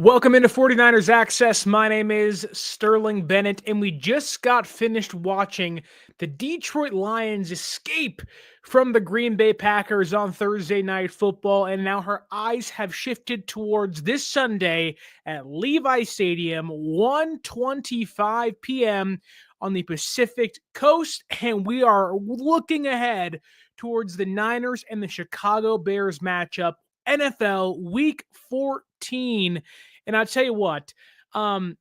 Welcome into 49ers Access. My name is Sterling Bennett, and we just got finished watching the Detroit Lions escape from the Green Bay Packers on Thursday Night Football, and now her eyes have shifted towards this Sunday at Levi Stadium, 1:25 p.m. on the Pacific Coast, and we are looking ahead towards the Niners and the Chicago Bears matchup, NFL Week 14. And I'll tell you what, I am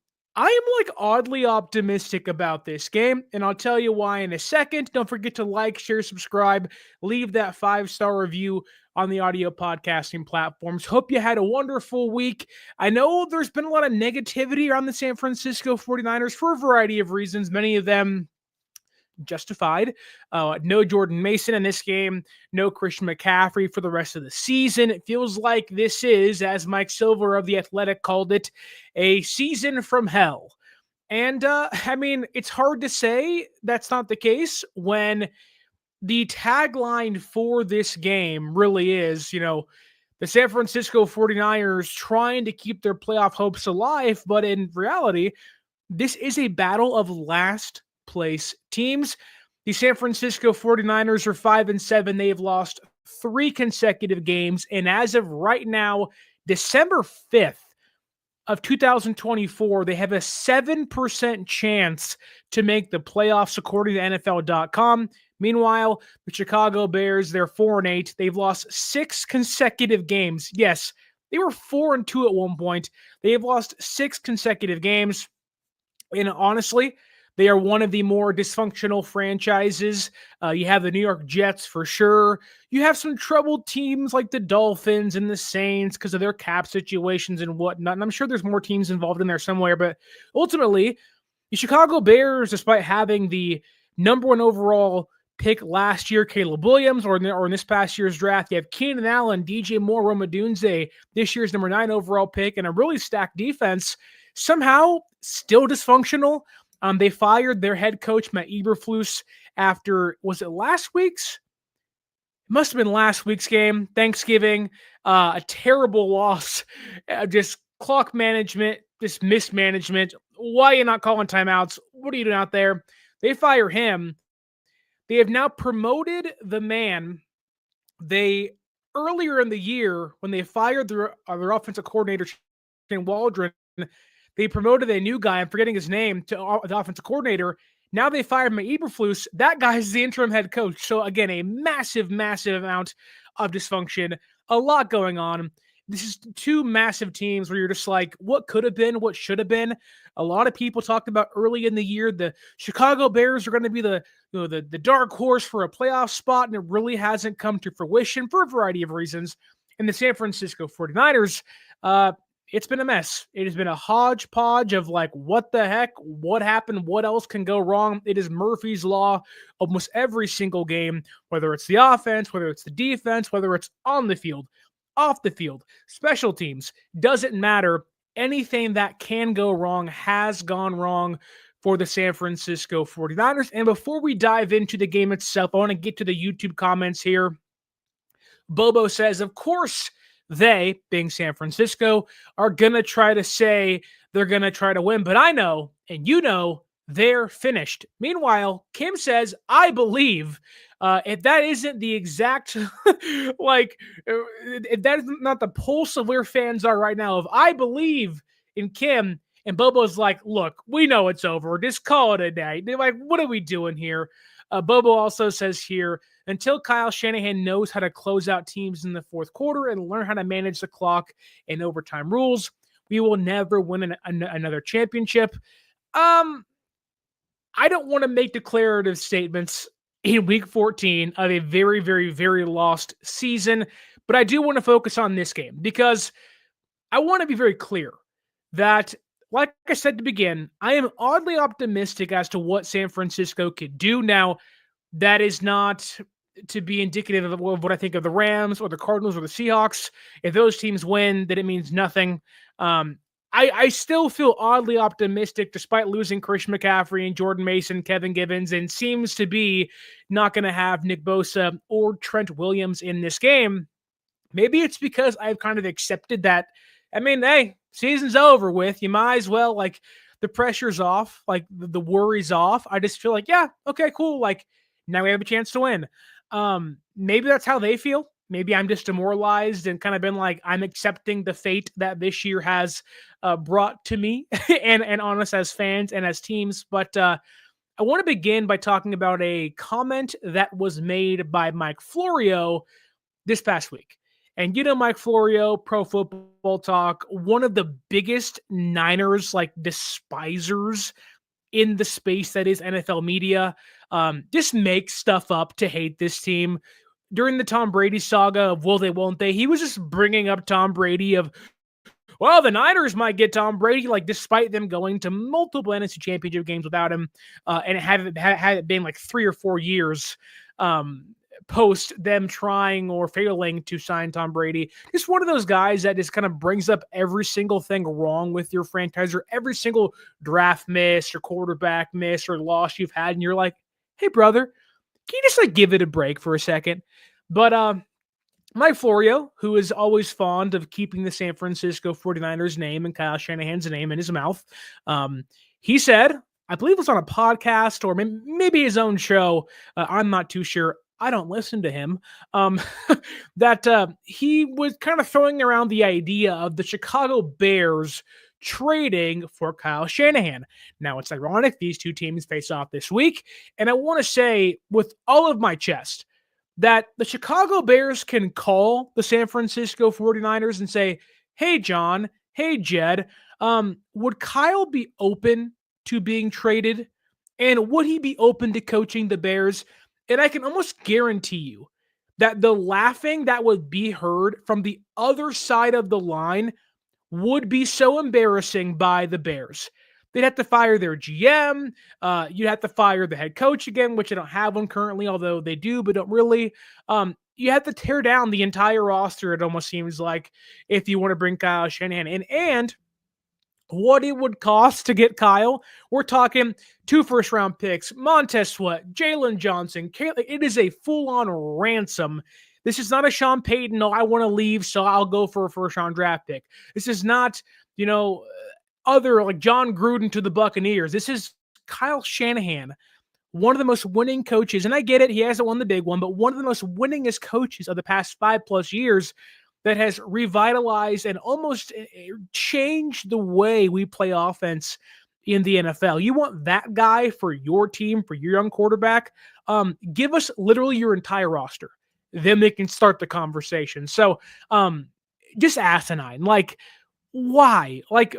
oddly optimistic about this game, and I'll tell you why in a second. Don't forget to like, share, subscribe, leave that 5-star review on the audio podcasting platforms. Hope you had a wonderful week. I know there's been a lot of negativity around the San Francisco 49ers for a variety of reasons, many of them justified. No Jordan Mason in this game, no Christian McCaffrey for the rest of the season. It feels like this is, as Mike Silver of The Athletic called it, a season from hell. And it's hard to say that's not the case when the tagline for this game really is, the San Francisco 49ers trying to keep their playoff hopes alive. But in reality, this is a battle of last place teams. The San Francisco 49ers are 5-7. They've lost 3 consecutive games. And as of right now, December 5th of 2024, they have a 7% chance to make the playoffs according to NFL.com. Meanwhile, the Chicago Bears, they're 4-8. They've lost 6 consecutive games. Yes, they were 4-2 at one point. They have lost 6 consecutive games. And honestly, they are one of the more dysfunctional franchises. You have the New York Jets for sure. You have some troubled teams like the Dolphins and the Saints because of their cap situations and whatnot. And I'm sure there's more teams involved in there somewhere. But ultimately, the Chicago Bears, despite having the number 1 overall pick last year, Caleb Williams, or in this past year's draft, you have Keenan Allen, DJ Moore, Roma Dunze, this year's number 9 overall pick, and a really stacked defense, somehow still dysfunctional. They fired their head coach, Matt Eberflus, after, was it last week's? It must have been last week's game, Thanksgiving. A terrible loss, just clock management, just mismanagement. Why are you not calling timeouts? What are you doing out there? They fire him. They have now promoted the man. They, earlier in the year, when they fired their offensive coordinator, Shane Waldron, they promoted a new guy, I'm forgetting his name, to the offensive coordinator. Now they fired Matt Eberflus. That guy is the interim head coach. So again, a massive, massive amount of dysfunction. A lot going on. This is 2 massive teams where you're just like, what could have been, what should have been. A lot of people talked about early in the year, the Chicago Bears are going to be the dark horse for a playoff spot, and it really hasn't come to fruition for a variety of reasons. And the San Francisco 49ers, it's been a mess. It has been a hodgepodge of what the heck, what happened, what else can go wrong. It is Murphy's Law almost every single game, whether it's the offense, whether it's the defense, whether it's on the field, off the field, special teams, doesn't matter. Anything that can go wrong has gone wrong for the San Francisco 49ers. And before we dive into the game itself, I want to get to the YouTube comments here. Bobo says, of course, they, being San Francisco, are going to try to say they're going to try to win. But I know, and you know, they're finished. Meanwhile, Kim says, I believe. If that isn't the exact, if that is not the pulse of where fans are right now, if I believe in Kim, and Bobo's like, look, we know it's over. Just call it a day. They're like, what are we doing here? Bobo also says here, until Kyle Shanahan knows how to close out teams in the fourth quarter and learn how to manage the clock and overtime rules, we will never win another championship. I don't want to make declarative statements in week 14 of a very, very, very lost season, but I do want to focus on this game because I want to be very clear that, like I said to begin, I am oddly optimistic as to what San Francisco could do. Now, that is not to be indicative of what I think of the Rams or the Cardinals or the Seahawks. If those teams win, then it means nothing. I still feel oddly optimistic despite losing Christian McCaffrey and Jordan Mason, Kevin Givens, and seems to be not going to have Nick Bosa or Trent Williams in this game. Maybe it's because I've kind of accepted that, hey, season's over with. You might as well, like, the pressure's off, like the worry's off. I just feel like, yeah, okay, cool. Like, now we have a chance to win. Maybe that's how they feel. Maybe I'm just demoralized and kind of been like, I'm accepting the fate that this year has brought to me and on us as fans and as teams. But I want to begin by talking about a comment that was made by Mike Florio this past week. And you know, Mike Florio, Pro Football Talk, one of the biggest Niners like despisers in the space that is NFL media, just makes stuff up to hate this team. During the Tom Brady saga of will they, won't they, he was just bringing up Tom Brady of, well, the Niners might get Tom Brady, like, despite them going to multiple NFC Championship games without him, and had it been like 3 or 4 years post them trying or failing to sign Tom Brady. Just one of those guys that just kind of brings up every single thing wrong with your franchise, or every single draft miss or quarterback miss or loss you've had, and you're like, hey, brother, can you just like give it a break for a second? But Mike Florio, who is always fond of keeping the San Francisco 49ers name and Kyle Shanahan's name in his mouth, he said, I believe it was on a podcast or maybe his own show, I'm not too sure, I don't listen to him, that he was kind of throwing around the idea of the Chicago Bears trading for Kyle Shanahan. Now, it's ironic, these two teams face off this week, and I want to say with all of my chest that the Chicago Bears can call the San Francisco 49ers and say, hey, John, hey, Jed, would Kyle be open to being traded? And would he be open to coaching the Bears? And I can almost guarantee you that the laughing that would be heard from the other side of the line would be so embarrassing by the Bears. They'd have to fire their GM. You'd have to fire the head coach again, which I don't have one currently, although they do, but don't really. You have to tear down the entire roster, it almost seems like, if you want to bring Kyle Shanahan in. And what it would cost to get Kyle, we're talking 2 first-round picks, Montez Sweat, Jalen Johnson. It is a full-on ransom. This is not a Sean Payton, no, I want to leave, so I'll go for a first-round draft pick. This is not, other like John Gruden to the Buccaneers. This is Kyle Shanahan, one of the most winning coaches. And I get it, he hasn't won the big one, but one of the most winningest coaches of the past 5+ years that has revitalized and almost changed the way we play offense in the NFL. You want that guy for your team, for your young quarterback? Give us literally your entire roster. Then they can start the conversation. So just asinine. Like, why? Like,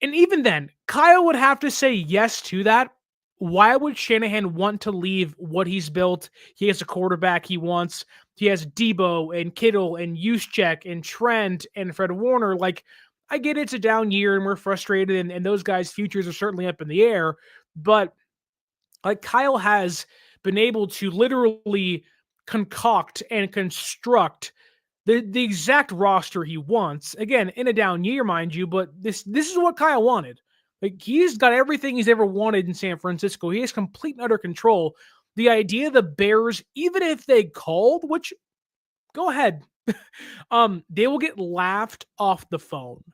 and even then, Kyle would have to say yes to that. Why would Shanahan want to leave what he's built? He has a quarterback he wants. He has Deebo and Kittle and Juszczyk and Trent and Fred Warner. Like, I get it's a down year and we're frustrated, and those guys' futures are certainly up in the air. But like, Kyle has been able to literally concoct and construct the exact roster he wants. Again, in a down year, mind you, but this is what Kyle wanted. Like, he's got everything he's ever wanted in San Francisco. He has complete and utter control. The idea the Bears, even if they called, which, go ahead, they will get laughed off the phone.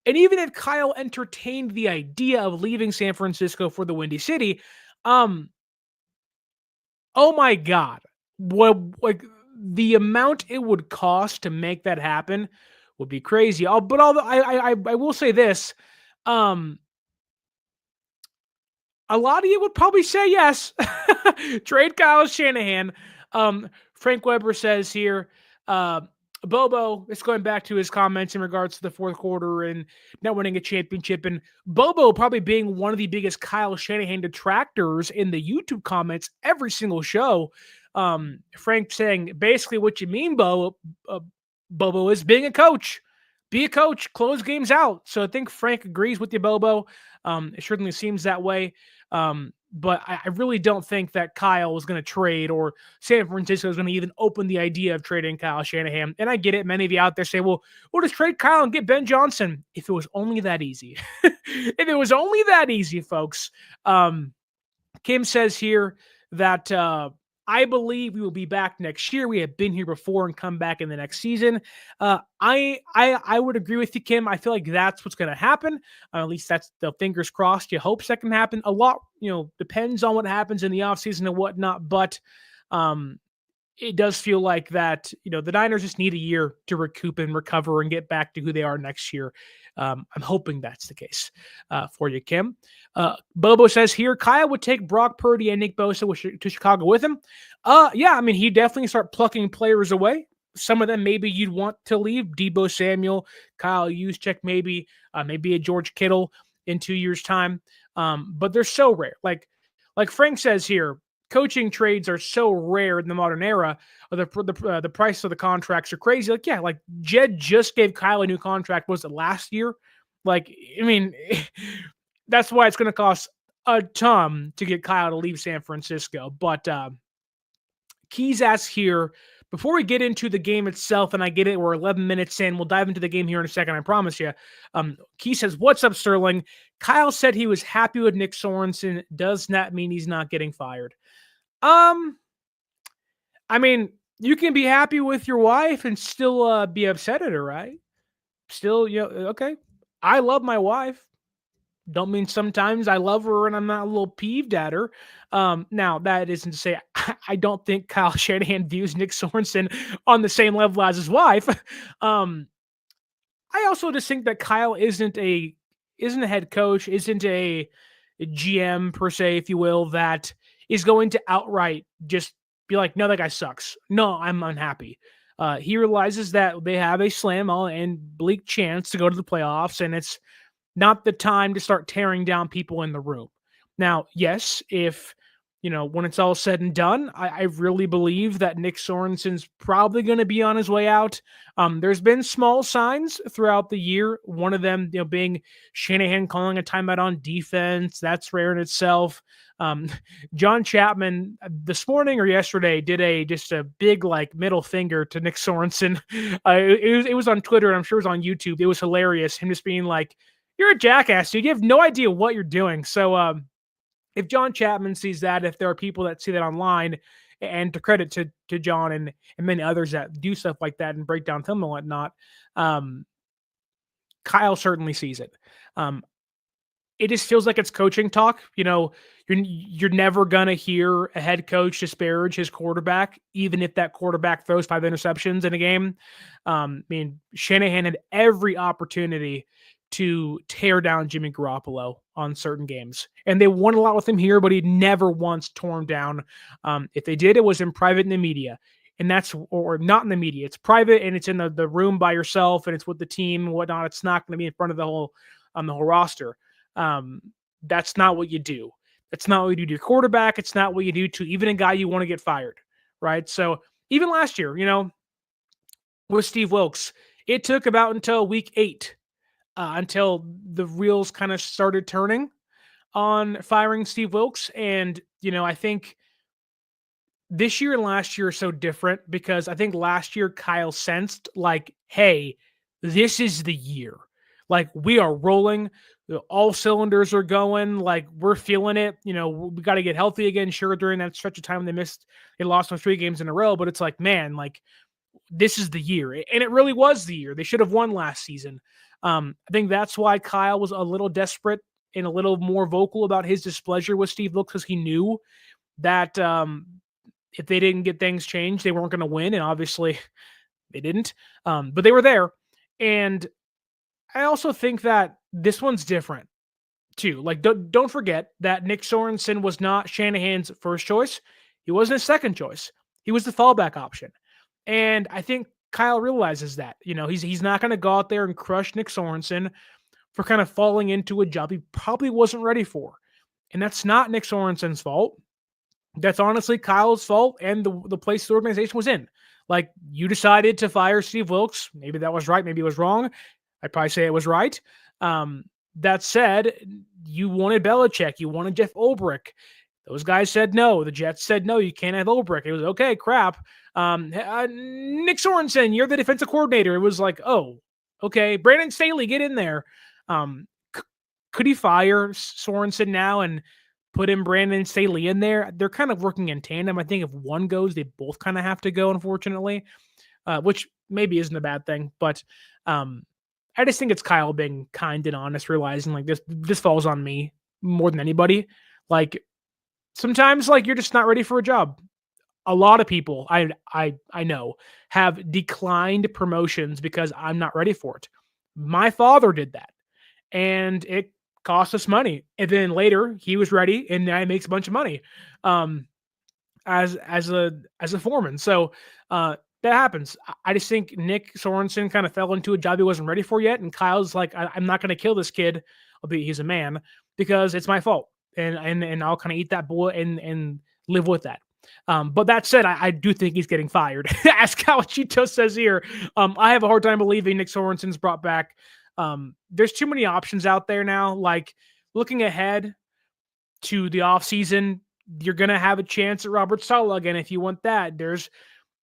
And even if Kyle entertained the idea of leaving San Francisco for the Windy City, oh my God, what, like, the amount it would cost to make that happen would be crazy. But I will say this, a lot of you would probably say yes. Trade Kyle Shanahan. Frank Weber says here, Bobo, it's going back to his comments in regards to the fourth quarter and not winning a championship. And Bobo probably being one of the biggest Kyle Shanahan detractors in the YouTube comments every single show. Frank saying, basically what you mean, Bobo, is being a coach. Be a coach, close games out. So I think Frank agrees with you, Bobo. It certainly seems that way. But I really don't think that Kyle was going to trade, or San Francisco is going to even open the idea of trading Kyle Shanahan. And I get it. Many of you out there say, well, we'll just trade Kyle and get Ben Johnson. If it was only that easy. If it was only that easy, folks. Kim says here that I believe we will be back next year. We have been here before and come back in the next season. I would agree with you, Kim. I feel like that's what's going to happen. At least that's the fingers crossed. You hope that can happen. A lot, depends on what happens in the offseason and whatnot. But it does feel like that, the Niners just need a year to recoup and recover and get back to who they are next year. I'm hoping that's the case for you, Kim. Bobo says here, Kyle would take Brock Purdy and Nick Bosa to Chicago with him. Yeah, I mean, he'd definitely start plucking players away. Some of them maybe you'd want to leave. Deebo Samuel, Kyle Juszczyk, maybe a George Kittle in 2 years' time. But they're so rare. Like Frank says here, coaching trades are so rare in the modern era. The price of the contracts are crazy. Like, yeah, like Jed just gave Kyle a new contract. Was it last year? Like, I mean, that's why it's going to cost a ton to get Kyle to leave San Francisco. But Keys asks here, before we get into the game itself, and I get it, we're 11 minutes in. We'll dive into the game here in a second, I promise you. Keys says, what's up, Sterling? Kyle said he was happy with Nick Sorensen. Does that mean he's not getting fired? I mean, you can be happy with your wife and still be upset at her, right? Still, okay. I love my wife. Don't mean sometimes I love her and I'm not a little peeved at her. Now, that isn't to say I don't think Kyle Shanahan views Nick Sorensen on the same level as his wife. I also just think that Kyle isn't a head coach, isn't a GM per se, if you will, that is going to outright just be like, no, that guy sucks. No, I'm unhappy. He realizes that they have a slam and bleak chance to go to the playoffs, and it's not the time to start tearing down people in the room. Now, yes, if, when it's all said and done, I really believe that Nick Sorensen's probably going to be on his way out. There's been small signs throughout the year. One of them, being Shanahan calling a timeout on defense. That's rare in itself. John Chapman this morning or yesterday did just a big middle finger to Nick Sorensen. It was on Twitter, and I'm sure it was on YouTube. It was hilarious. Him just being like, "You're a jackass, dude. You have no idea what you're doing." So if John Chapman sees that, if there are people that see that online, and to credit to John and many others that do stuff like that and break down film and whatnot, Kyle certainly sees it. It just feels like it's coaching talk. You're never going to hear a head coach disparage his quarterback, even if that quarterback throws 5 interceptions in a game. I mean, Shanahan had every opportunity to tear down Jimmy Garoppolo on certain games, and they won a lot with him here, but he never once tore him down. If they did, it was in private in the media, and or not in the media. It's private, and it's in the room by yourself, and it's with the team and whatnot. It's not going to be in front of the whole roster. That's not what you do. That's not what you do to your quarterback. It's not what you do to even a guy you want to get fired, right? So even last year, with Steve Wilkes, it took about until week 8 until the wheels kind of started turning on firing Steve Wilkes. And, I think this year and last year are so different because I think last year Kyle sensed hey, this is the year. We are rolling. All cylinders are going. We're feeling it. We got to get healthy again. Sure, during that stretch of time they lost on 3 games in a row, but it's man, this is the year. And it really was the year. They should have won last season. I think that's why Kyle was a little desperate and a little more vocal about his displeasure with Steve Wilkes, because he knew that if they didn't get things changed, they weren't going to win. And obviously they didn't. But they were there. And I also think that this one's different too. Don't forget that Nick Sorensen was not Shanahan's first choice. He wasn't his second choice. He was the fallback option. And I think Kyle realizes that, he's not going to go out there and crush Nick Sorensen for kind of falling into a job he probably wasn't ready for. And that's not Nick Sorensen's fault. That's honestly Kyle's fault and the place the organization was in. You decided to fire Steve Wilkes. Maybe that was right. Maybe it was wrong. I'd probably say it was right. That said, you wanted Belichick. You wanted Jeff Ulbrich. Those guys said no. The Jets said no, you can't have Ulbrich. It was okay, crap. Nick Sorensen, you're the defensive coordinator. It was oh, okay. Brandon Staley, get in there. Could he fire Sorensen now and put in Brandon Staley in there. They're kind of working in tandem. I think if one goes, they both kind of have to go, unfortunately, which maybe isn't a bad thing. But I just think it's Kyle being kind and honest, realizing like this falls on me more than anybody. Like sometimes like you're just not ready for a job. A lot of people I know have declined promotions because I'm not ready for it. My father did that, and it cost us money. And then later he was ready, and now he makes a bunch of money as a foreman. So that happens. I just think Nick Sorensen kind of fell into a job he wasn't ready for yet, and Kyle's like, I'm not going to kill this kid, albeit he's a man, because it's my fault, and I'll kind of eat that bullet and live with that. But that said, I do think he's getting fired. As Calachito says here, I have a hard time believing Nick Sorensen's brought back. There's too many options out there now. Like looking ahead to the offseason, you're going to have a chance at Robert Saleh again if you want that. There's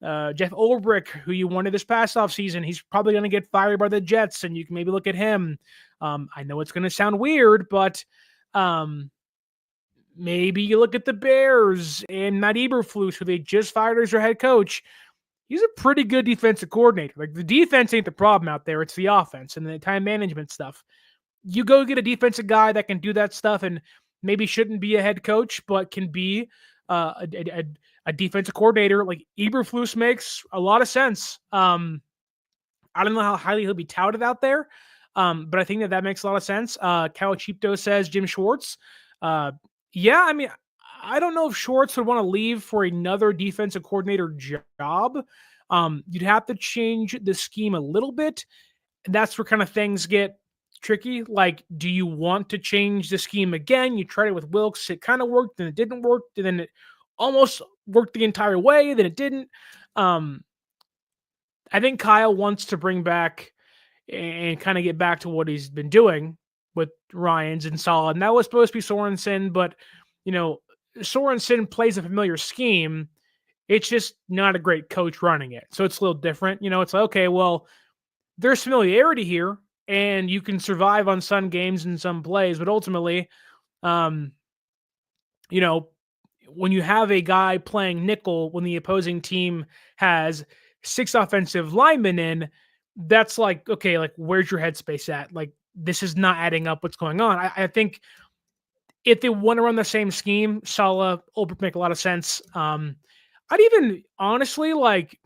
Jeff Ulbrich, who you wanted this past offseason. He's probably going to get fired by the Jets, and you can maybe look at him. I know it's going to sound weird, but maybe you look at the Bears and Matt Eberflus, who they just fired as their head coach. He's a pretty good defensive coordinator. Like the defense ain't the problem out there. It's the offense and the time management stuff. You go get a defensive guy that can do that stuff and maybe shouldn't be a head coach, but can be a defensive coordinator. Like Eberflus makes a lot of sense. I don't know how highly he'll be touted out there, but I think that makes a lot of sense. Calachito says Jim Schwartz. Yeah, I mean, I don't know if Schwartz would want to leave for another defensive coordinator job. You'd have to change the scheme a little bit. That's where kind of things get tricky. Like, do you want to change the scheme again? You tried it with Wilkes. It kind of worked, then it didn't work. And then it almost worked the entire way. Then it didn't. I think Kyle wants to bring back and kind of get back to what he's been doing with Ryans and Saleh. And that was supposed to be Sorensen, but, you know, Sorensen plays a familiar scheme. It's just not a great coach running it. So it's a little different. You know, it's like, okay, well, there's familiarity here, and you can survive on some games and some plays, but ultimately, you know, when you have a guy playing nickel when the opposing team has 6 offensive linemen in, that's like, okay, like where's your headspace at? Like this is not adding up what's going on. I think if they want to run the same scheme, Saleh, Ulbrich make a lot of sense. I'd even honestly like,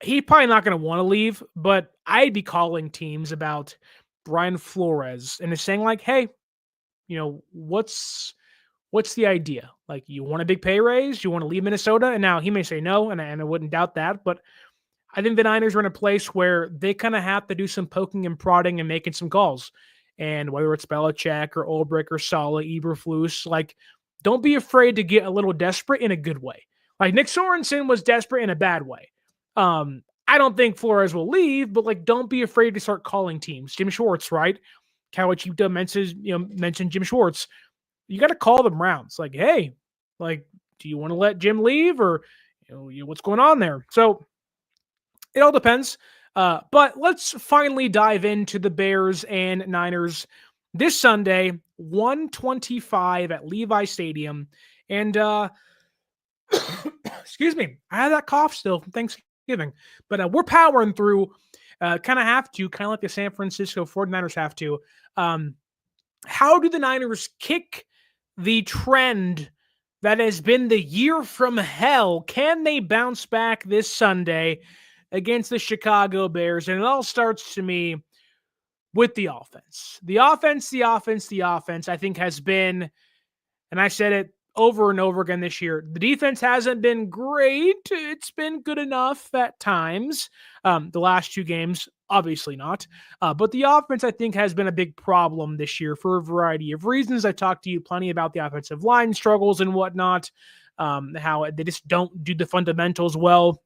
he's probably not going to want to leave, but I'd be calling teams about Brian Flores and is saying like, hey, you know, what's the idea? Like, you want a big pay raise? You want to leave Minnesota? And now he may say no, and I wouldn't doubt that, but I think the Niners are in a place where they kind of have to do some poking and prodding and making some calls. And whether it's Belichick or Ulbrich or Saleh, Eberflus, like, don't be afraid to get a little desperate in a good way. Like Nick Sorensen was desperate in a bad way. I don't think Flores will leave, but like, don't be afraid to start calling teams. Jim Schwartz, right? Calachito mentioned Jim Schwartz. You got to call them rounds. Like, hey, like, do you want to let Jim leave, or what's going on there? So it all depends. But let's finally dive into the Bears and Niners this Sunday, 1:25 at Levi Stadium. And excuse me, I had that cough still from Thanksgiving, but we're powering through. Kind of have to, kind of like the San Francisco 49ers have to. How do the Niners kick the trend that has been the year from hell? Can they bounce back this Sunday against the Chicago Bears? And it all starts to me with the offense. The offense, I think has been, and I said it over and over again this year, the defense hasn't been great. It's been good enough at times. The last 2 games, obviously not. But the offense, I think, has been a big problem this year for a variety of reasons. I talked to you plenty about the offensive line struggles and whatnot, how they just don't do the fundamentals well.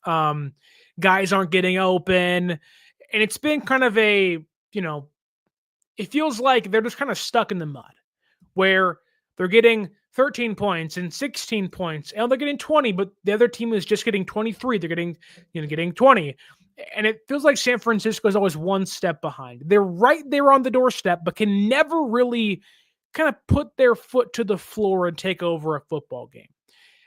Guys aren't getting open. And it's been kind of a, it feels like they're just kind of stuck in the mud where they're getting 13 points and 16 points, and they're getting 20, but the other team is just getting 23. They're getting 20. And it feels like San Francisco is always one step behind. They're right there on the doorstep, but can never really kind of put their foot to the floor and take over a football game.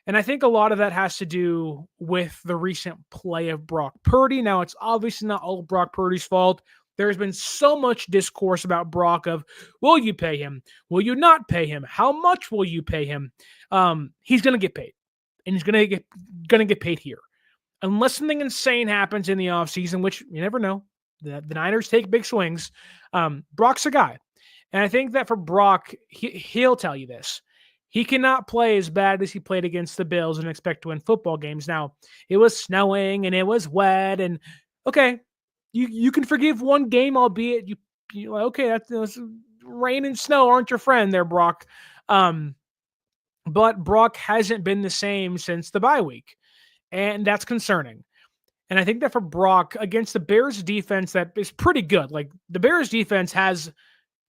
And I think a lot of that has to do with the recent play of Brock Purdy. Now, it's obviously not all Brock Purdy's fault. There's been so much discourse about Brock of, will you pay him? Will you not pay him? How much will you pay him? He's going to get paid, and he's going to get paid here. Unless something insane happens in the offseason, which you never know. The Niners take big swings. Brock's a guy. And I think that for Brock, he'll tell you this. He cannot play as bad as he played against the Bills and expect to win football games. Now, it was snowing and it was wet, and okay, you can forgive one game, albeit you okay, that's rain and snow aren't your friend there, Brock. But Brock hasn't been the same since the bye week, and that's concerning. And I think that for Brock against the Bears defense that is pretty good. Like the Bears defense has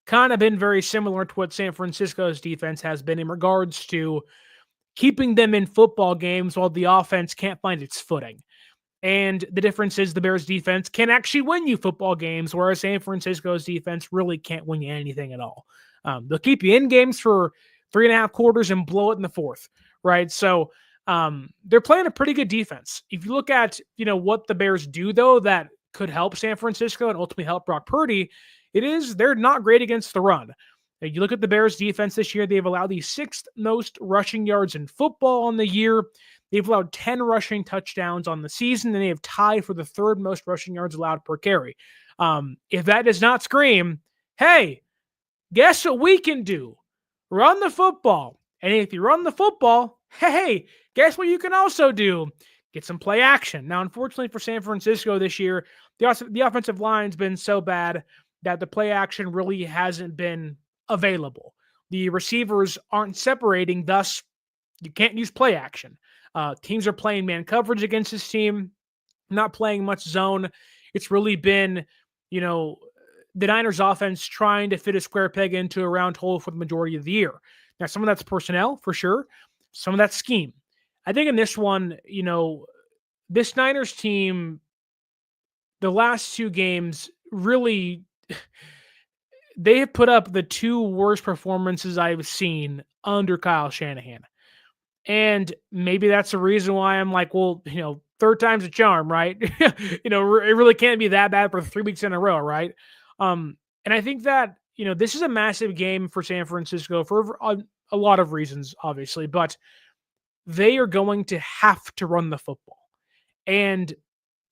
kind of been very similar to what San Francisco's defense has been in regards to keeping them in football games while the offense can't find its footing. And the difference is the Bears defense can actually win you football games, whereas San Francisco's defense really can't win you anything at all. They'll keep you in games for 3.5 quarters and blow it in the fourth, right? So they're playing a pretty good defense. If you look at, what the Bears do, though, that could help San Francisco and ultimately help Brock Purdy, they're not great against the run. You look at the Bears defense this year, they've allowed the 6th most rushing yards in football on the year. They've allowed 10 rushing touchdowns on the season, and they have tied for the 3rd most rushing yards allowed per carry. If that does not scream, hey, guess what we can do? Run the football. And if you run the football, hey, guess what you can also do? Get some play action. Now, unfortunately for San Francisco this year, the offensive line's been so bad that the play action really hasn't been available. The receivers aren't separating, thus you can't use play action. Teams are playing man coverage against this team, not playing much zone. It's really been, the Niners offense trying to fit a square peg into a round hole for the majority of the year. Now, some of that's personnel for sure. Some of that's scheme. I think in this one, this Niners team, the last 2 games really, they have put up the 2 worst performances I've seen under Kyle Shanahan. And maybe that's the reason why I'm like, well, 3rd time's a charm, right? It really can't be that bad for 3 weeks in a row, right? And I think that, this is a massive game for San Francisco for a lot of reasons, obviously, but they are going to have to run the football. And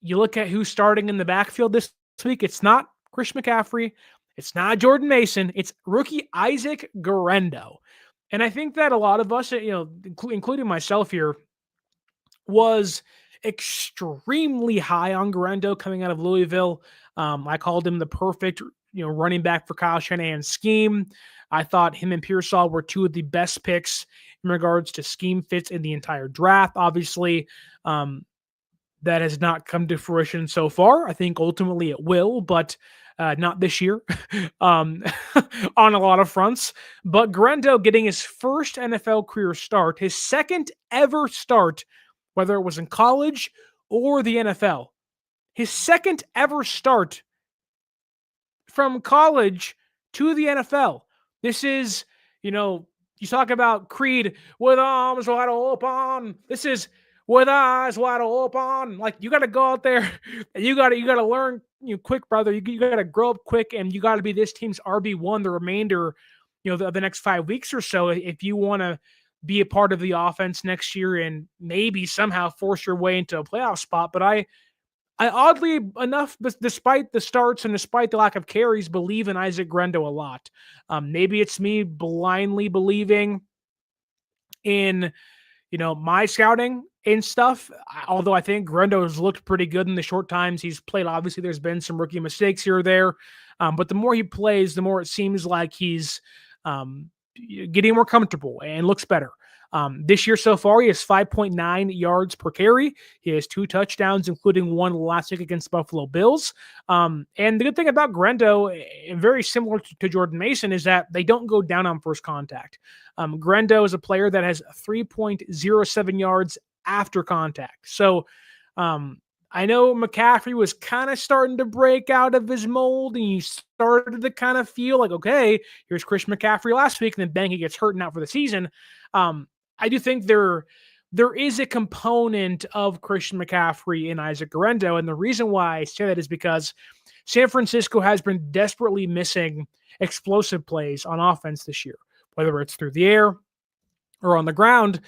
you look at who's starting in the backfield this week, it's not Chris McCaffrey, it's not Jordan Mason, it's rookie Isaac Guerendo. And I think that a lot of us, including myself here, was extremely high on Guerendo coming out of Louisville. I called him the perfect, running back for Kyle Shanahan's scheme. I thought him and Pearsall were 2 of the best picks in regards to scheme fits in the entire draft. Obviously, that has not come to fruition so far. I think ultimately it will, but not this year on a lot of fronts. But Guerendo getting his first NFL career start, his 2nd ever start, whether it was in college or the NFL. His 2nd ever start from college to the NFL. This is, you talk about Creed with arms wide open. This is with eyes wide open. Like, you got to go out there and you got to learn, quick, brother. You got to grow up quick, and you got to be this team's RB1 the remainder, of the next 5 weeks or so if you want to be a part of the offense next year and maybe somehow force your way into a playoff spot. But I oddly enough, despite the starts and despite the lack of carries, believe in Isaac Guerendo a lot. Maybe it's me blindly believing in, my scouting and stuff. Although I think Guerendo has looked pretty good in the short times he's played. Obviously, there's been some rookie mistakes here or there. But the more he plays, the more it seems like he's getting more comfortable and looks better. This year so far, he has 5.9 yards per carry. He has 2 touchdowns, including one last week against Buffalo Bills. And the good thing about Guerendo, and very similar to Jordan Mason, is that they don't go down on first contact. Guerendo is a player that has 3.07 yards after contact. So I know McCaffrey was kind of starting to break out of his mold, and you started to kind of feel like, okay, here's Christian McCaffrey last week, and then bang, he gets hurt and out for the season. I do think there is a component of Christian McCaffrey in Isaac Guerendo, and the reason why I say that is because San Francisco has been desperately missing explosive plays on offense this year, whether it's through the air or on the ground.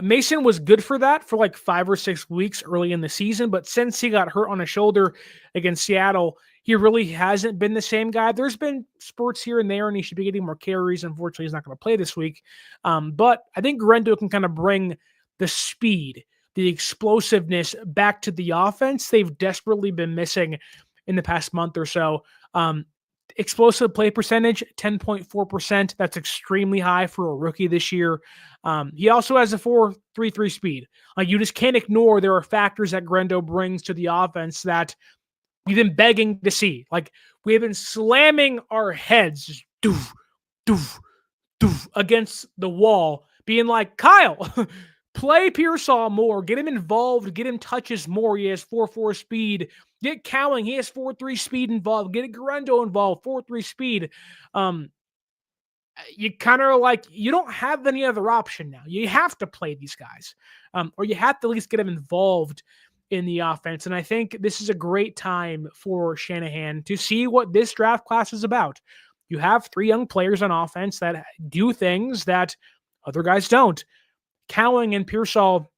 Mason was good for that for like 5 or 6 weeks early in the season, but since he got hurt on his shoulder against Seattle, he really hasn't been the same guy. There's been spurts here and there, and he should be getting more carries. Unfortunately, he's not going to play this week. But I think Guerendo can kind of bring the speed, the explosiveness back to the offense they've desperately been missing in the past month or so. Explosive play percentage, 10.4%. That's extremely high for a rookie this year. He also has a 4.33 speed. You just can't ignore there are factors that Guerendo brings to the offense that we've been begging to see. Like, we have been slamming our heads just doof, doof, doof against the wall, being like, Kyle, play Pearsall more, get him involved, get him touches more. He has 4.4 speed. Get Cowling, he has 4.3 speed involved. Get Guerendo involved, 4.3 speed. You kind of like, you don't have any other option now. You have to play these guys, or you have to at least get them involved in the offense. And I think this is a great time for Shanahan to see what this draft class is about. You have 3 young players on offense that do things that other guys don't. Cowling and Pearsall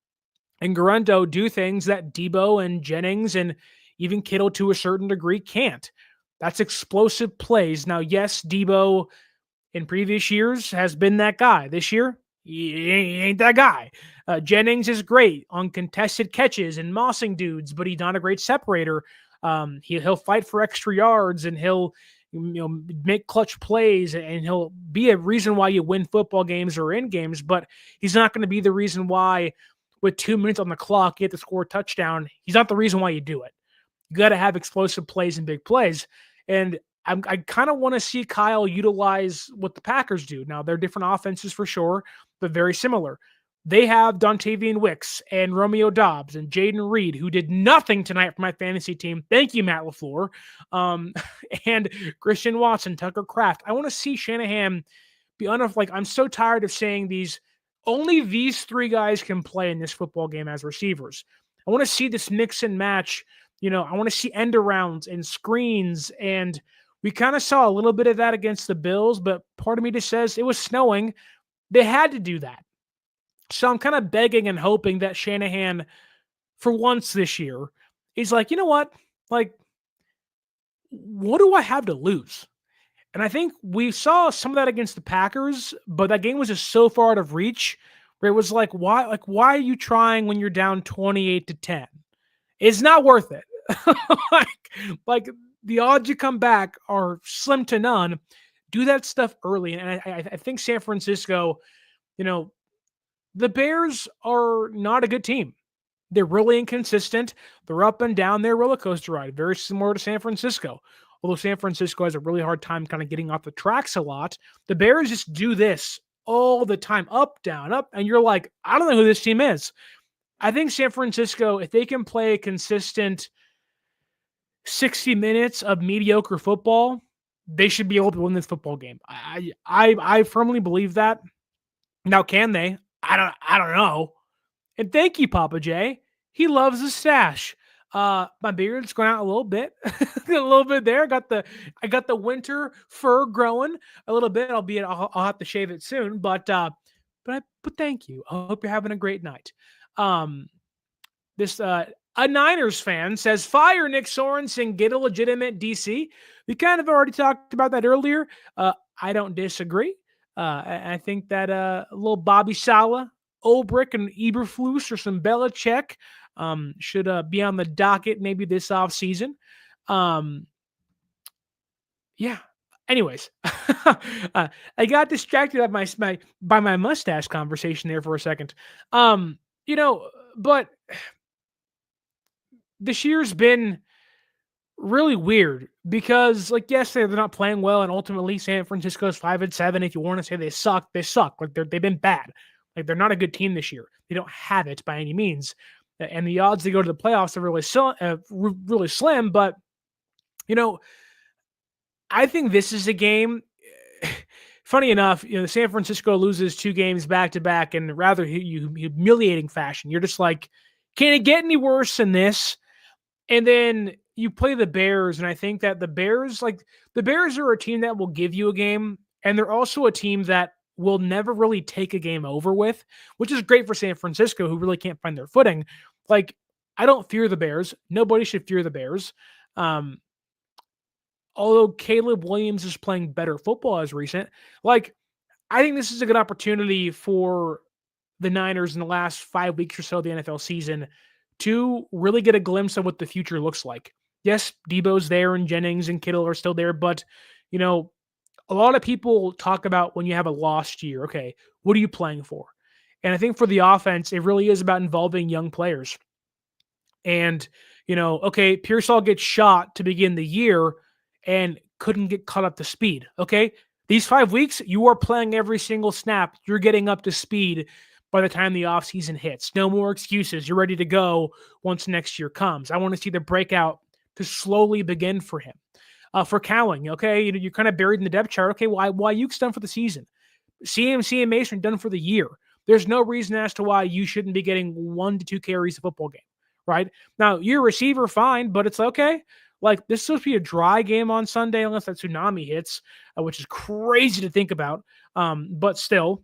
and Guerendo do things that Deebo and Jennings and even Kittle to a certain degree can't. That's explosive plays. Now, yes, Deebo in previous years has been that guy. This year, he ain't that guy. Jennings is great on contested catches and mossing dudes, but he's not a great separator. He'll fight for extra yards, and he'll make clutch plays, and he'll be a reason why you win football games or in games, but he's not going to be the reason why with 2 minutes on the clock you have to score a touchdown. He's not the reason why you do it. You got to have explosive plays and big plays. And I kind of want to see Kyle utilize what the Packers do. Now, they're different offenses for sure, but very similar. They have Dontavian Wicks and Romeo Doubs and Jaden Reed, who did nothing tonight for my fantasy team. Thank you, Matt LaFleur. And Christian Watson, Tucker Kraft. I want to see Shanahan be enough. Like, I'm so tired of saying only these 3 guys can play in this football game as receivers. I want to see this mix and match. I want to see end arounds and screens, and we kind of saw a little bit of that against the Bills, but part of me just says it was snowing. They had to do that. So I'm kind of begging and hoping that Shanahan, for once this year, is like, you know what? Like, what do I have to lose? And I think we saw some of that against the Packers, but that game was just so far out of reach where it was like, why are you trying when you're down 28-10? It's not worth it. like the odds you come back are slim to none. Do that stuff early. And I think San Francisco, the Bears are not a good team. They're really inconsistent. They're up and down their roller coaster ride, very similar to San Francisco. Although San Francisco has a really hard time kind of getting off the tracks a lot, the Bears just do this all the time, up, down, up. And you're like, I don't know who this team is. I think San Francisco, if they can play a consistent 60 minutes of mediocre football, they should be able to win this football game. I firmly believe that. Now, can they? I don't know. And thank you, Papa J. He loves the stash. My beard's going out a little bit, a little bit there. I got the winter fur growing a little bit. I'll have to shave it soon, but thank you. I hope you're having a great night. A Niners fan says, fire Nick Sorensen, get a legitimate DC. We kind of already talked about that earlier. I don't disagree. I think that a little Bobby Saleh, Ulbrich, and Eberflus or some Belichick should be on the docket maybe this offseason. Yeah. Anyways, I got distracted by my mustache conversation there for a second. But this year's been really weird because, like, yes, they're not playing well, and ultimately San Francisco's 5-7. If you want to say they suck, they suck. Like, they've been bad. Like, they're not a good team this year. They don't have it by any means. and the odds to go to the playoffs are really slim. But you know, I think this is a game. Funny enough, San Francisco loses 2 games back to back in rather humiliating fashion. You're just like, can it get any worse than this? And then you play the Bears, and I think that the Bears are a team that will give you a game, and they're also a team that will never really take a game over with, which is great for San Francisco, who really can't find their footing. Like, I don't fear the Bears. Nobody should fear the Bears. Um, Although Caleb Williams is playing better football as recent, like, I think this is a good opportunity for the Niners in the last 5 weeks or so of the NFL season to really get a glimpse of what the future looks like. Yes, Deebo's there and Jennings and Kittle are still there, but you know, a lot of people talk about when you have a lost year, okay, what are you playing for? And I think for the offense, it really is about involving young players. And, okay, Pearsall gets shot to begin the year and couldn't get caught up to speed. Okay. These 5 weeks, you are playing every single snap. You're getting up to speed by the time the offseason hits. No more excuses. You're ready to go once next year comes. I want to see the breakout to slowly begin for him. For Cowling, okay, you're kind of buried in the depth chart. Okay, why Ayuk's done for the season. CMC and Mason done for the year. There's no reason as to why you shouldn't be getting 1 to 2 carries a football game, right? Now, you're a receiver, fine, but it's okay. Like, this is supposed to be a dry game on Sunday unless that tsunami hits, which is crazy to think about. But still,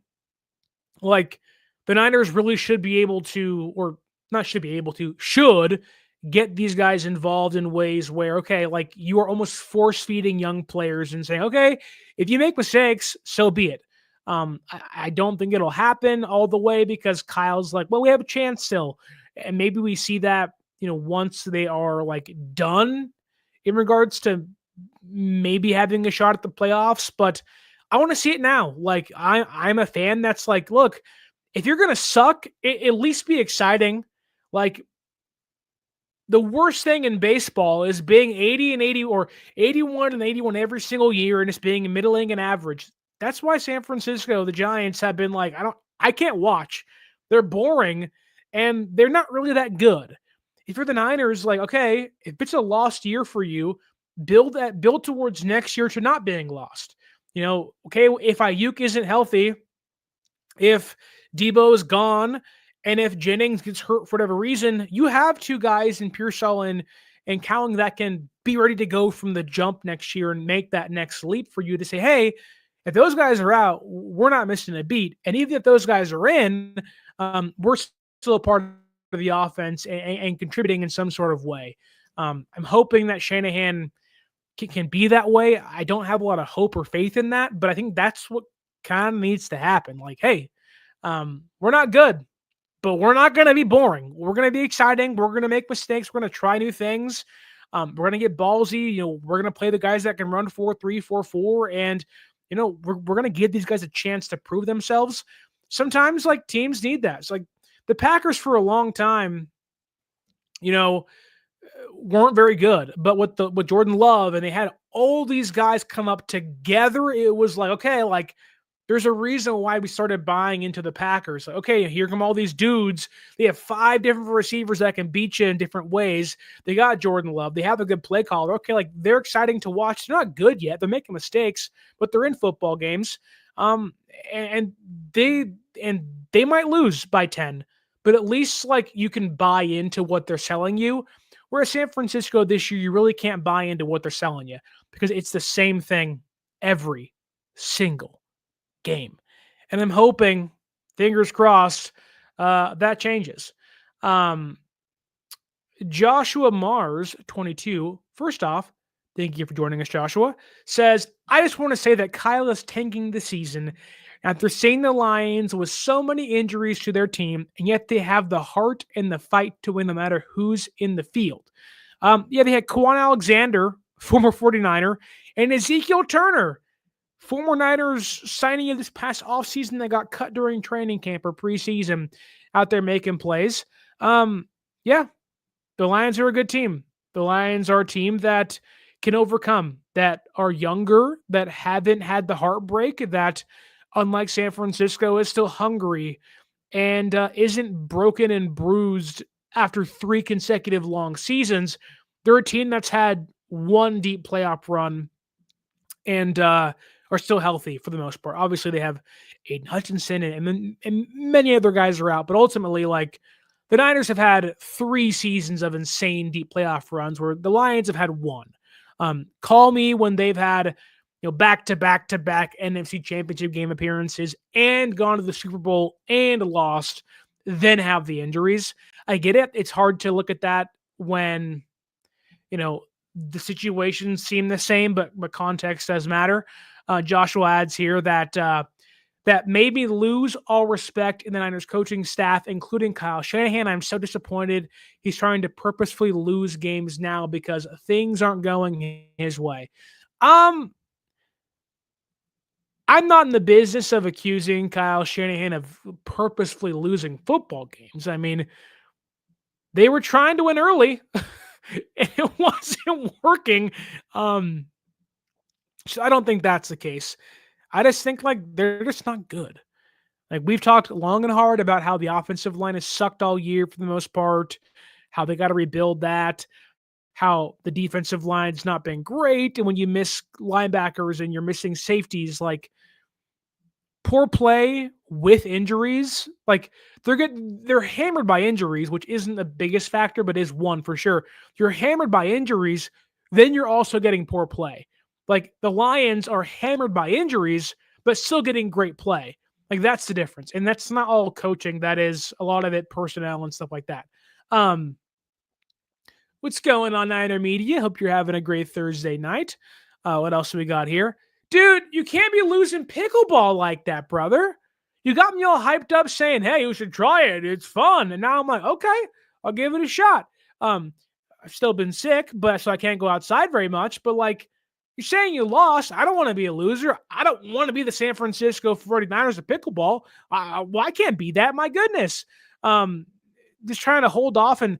like, the Niners really should be able to, or not should be able to, should get these guys involved in ways where, okay, like, you are almost force feeding young players and saying, okay, if you make mistakes, so be it. I don't think it'll happen all the way because Kyle's like, well, we have a chance still. And maybe we see that, once they are like done in regards to maybe having a shot at the playoffs. But I want to see it now. Like, I'm a fan that's like, look, if you're going to suck, at least be exciting. Like, the worst thing in baseball is being 80 and 80 or 81 and 81 every single year and just being middling and average. That's why San Francisco, the Giants, have been like, I can't watch. They're boring and they're not really that good. If you're the Niners, like, okay, if it's a lost year for you, build towards next year to not being lost. Okay, if Ayuk isn't healthy, if Deebo is gone, and if Jennings gets hurt for whatever reason, you have 2 guys in Pearsall and Cowling that can be ready to go from the jump next year and make that next leap for you to say, hey, if those guys are out, we're not missing a beat. And even if those guys are in, we're still a part of the offense and contributing in some sort of way. I'm hoping that Shanahan can be that way. I don't have a lot of hope or faith in that, but I think that's what kind of needs to happen. Like, hey, we're not good, but we're not going to be boring. We're going to be exciting. We're going to make mistakes. We're going to try new things. We're going to get ballsy. We're going to play the guys that can run 4-3, 4-4. And, we're going to give these guys a chance to prove themselves. Sometimes, like, teams need that. It's like the Packers for a long time, weren't very good. But with Jordan Love, and they had all these guys come up together, it was like, okay, like, there's a reason why we started buying into the Packers. Like, okay, here come all these dudes. They have 5 different receivers that can beat you in different ways. They got Jordan Love. They have a good play caller. Okay, like, they're exciting to watch. They're not good yet. They're making mistakes, but they're in football games. And they might lose by 10, but at least, like, you can buy into what they're selling you. Whereas San Francisco this year, you really can't buy into what they're selling you because it's the same thing every single game. And I'm hoping, fingers crossed, that changes. Joshua Mars, 22, first off, thank you for joining us, Joshua, says, I just want to say that Kyle is tanking the season after seeing the Lions with so many injuries to their team, and yet they have the heart and the fight to win no matter who's in the field. They had Quan Alexander, former 49er, and Ezekiel Turner, former Niners signing of this past offseason that got cut during training camp or preseason, out there making plays. The Lions are a good team. The Lions are a team that can overcome, that are younger, that haven't had the heartbreak, that, unlike San Francisco, is still hungry and isn't broken and bruised after 3 consecutive long seasons. They're a team that's had one deep playoff run and are still healthy for the most part. Obviously, they have Aiden Hutchinson and many other guys are out, but ultimately, like the Niners have had 3 seasons of insane deep playoff runs where the Lions have had one. Call me when they've had back to back to back NFC Championship game appearances and gone to the Super Bowl and lost, then have the injuries. I get it. It's hard to look at that when the situations seem the same, but context does matter. Joshua adds here that that made me lose all respect in the Niners coaching staff, including Kyle Shanahan. I'm so disappointed. He's trying to purposefully lose games now because things aren't going his way. I'm not in the business of accusing Kyle Shanahan of purposefully losing football games. I mean, they were trying to win early. It wasn't working. So I don't think that's the case. I just think like they're just not good. Like we've talked long and hard about how the offensive line has sucked all year for the most part, how they got to rebuild that, how the defensive line's not been great, and when you miss linebackers and you're missing safeties, like poor play with injuries, like they're hammered by injuries, which isn't the biggest factor, but is one for sure. You're hammered by injuries, then you're also getting poor play. Like the Lions are hammered by injuries, but still getting great play. Like that's the difference. And that's not all coaching. That is a lot of it personnel and stuff like that. What's going on, Niner Media? Hope you're having a great Thursday night. What else do we got here? Dude, you can't be losing pickleball like that, brother. You got me all hyped up saying, hey, you should try it. It's fun. And now I'm like, okay, I'll give it a shot. I've still been sick, but so I can't go outside very much. But like, you're saying you lost. I don't want to be a loser. I don't want to be the San Francisco 49ers of pickleball. Well, I can't be that. My goodness. Just trying to hold off and,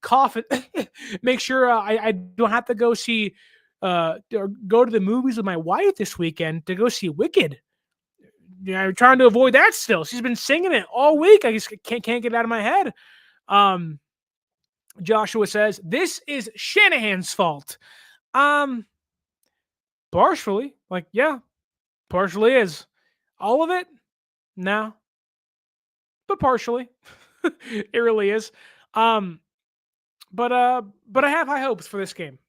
cough and make sure I don't have to go see or go to the movies with my wife this weekend to go see Wicked. I'm trying to avoid that still. She's been singing it all week. I just can't get it out of my head. Joshua says, this is Shanahan's fault. Partially. Like, yeah, partially is. All of it? No. But partially. It really is. But I have high hopes for this game.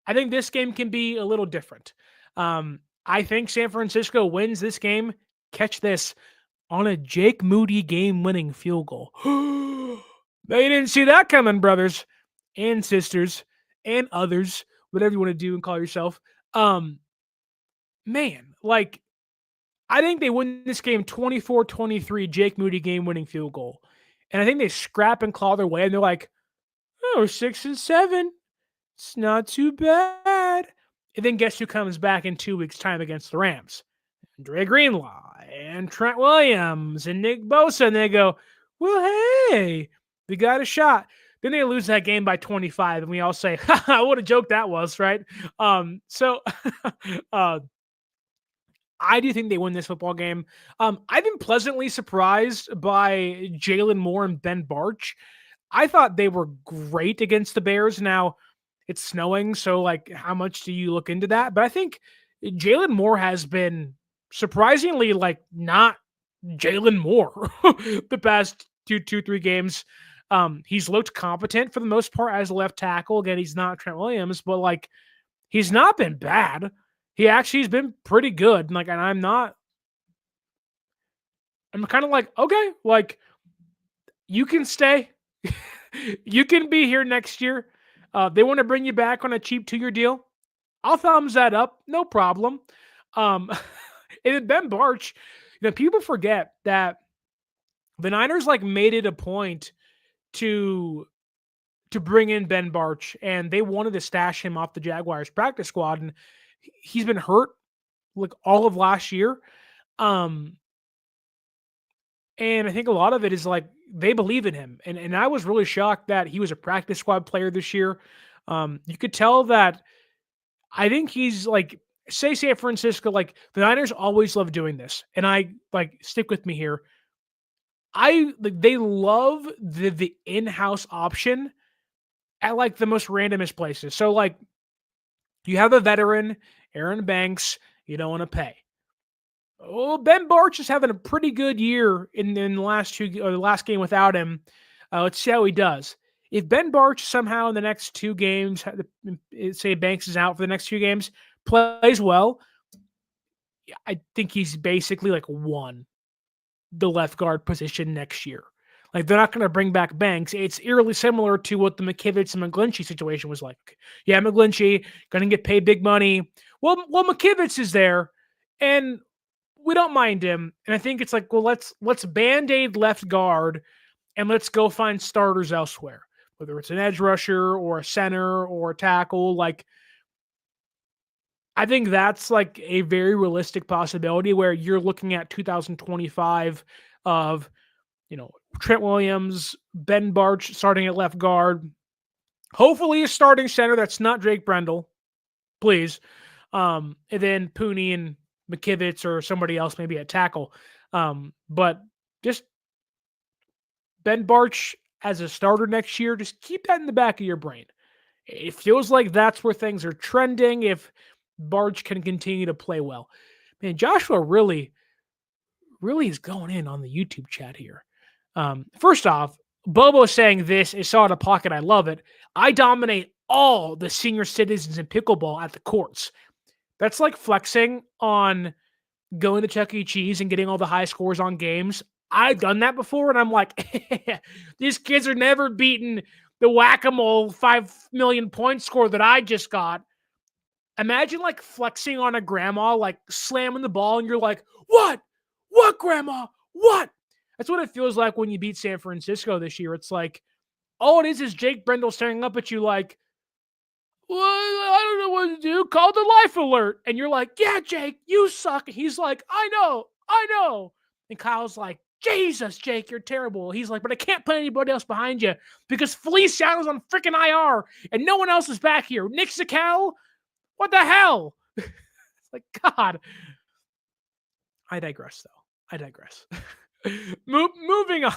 I think this game can be a little different. I think San Francisco wins this game. Catch this, on a Jake Moody game-winning field goal. They didn't see that coming, brothers and sisters and others, whatever you want to do and call yourself. Man, like, I think they win this game 24-23, Jake Moody game-winning field goal. And I think they scrap and claw their way, and they're like, oh, 6-7. It's not too bad. And then guess who comes back in 2 weeks' time against the Rams? Dre Greenlaw and Trent Williams and Nick Bosa. And they go, well, hey, we got a shot. Then they lose that game by 25. And we all say, what a joke that was, right? So I do think they win this football game. I've been pleasantly surprised by Jalen Moore and Ben Barch. I thought they were great against the Bears. Now, it's snowing, so like, how much do you look into that? But I think Jalen Moore has been surprisingly like not Jalen Moore the past 3 games. He's looked competent for the most part as a left tackle. Again, he's not Trent Williams, but like he's not been bad. He actually has been pretty good. And I'm kind of like, okay, like you can stay. You can be here next year. They want to bring you back on a cheap 2-year deal. I'll thumbs that up. No problem. And then Ben Barch, people forget that the Niners like made it a point to bring in Ben Barch, and they wanted to stash him off the Jaguars practice squad, and he's been hurt like all of last year. And I think a lot of it is like they believe in him. And I was really shocked that he was a practice squad player this year. You could tell that I think he's like, say San Francisco, like the Niners always love doing this. And I like stick with me here. they love the in-house option at like the most randomest places. So like you have a veteran, Aaron Banks, you don't want to pay. Oh, Ben Barch is having a pretty good year in the last the last game without him. Let's see how he does. If Ben Barch somehow in the next 2 games, say Banks is out for the next 2 games, plays well, I think he's basically like won the left guard position next year. Like they're not going to bring back Banks. It's eerily similar to what the McKivitz and McGlinchey situation was like. Yeah, McGlinchey going to get paid big money. Well, McKivitz is there, and we don't mind him. And I think it's like, well, let's band-aid left guard and let's go find starters elsewhere, whether it's an edge rusher or a center or a tackle. Like, I think that's like a very realistic possibility where you're looking at 2025 of, Trent Williams, Ben Barch starting at left guard, hopefully a starting center that's not Jake Brendel, please. And then Pooney and McKivitz or somebody else maybe at tackle. But just Ben Barch as a starter next year, just keep that in the back of your brain. It feels like that's where things are trending if Barch can continue to play well. Man, Joshua really is going in on the YouTube chat here. First off, Bobo saying this is saw out of pocket. I love it. I dominate all the senior citizens in pickleball at the courts. That's like flexing on going to Chuck E. Cheese and getting all the high scores on games. I've done that before, and I'm like, these kids are never beating the whack-a-mole 5 million point score that I just got. Imagine like flexing on a grandma, like slamming the ball, and you're like, what? What, grandma? What? That's what it feels like when you beat San Francisco this year. It's like, all it is Jake Brendel staring up at you like, well, I don't know what to do. Call the life alert. And you're like, yeah, Jake, you suck. He's like, I know. And Kyle's like, Jesus, Jake, you're terrible. He's like, but I can't put anybody else behind you because Feliciano's on freaking IR and no one else is back here. Nick Zacal? What the hell? It's like, God. I digress, though. Moving on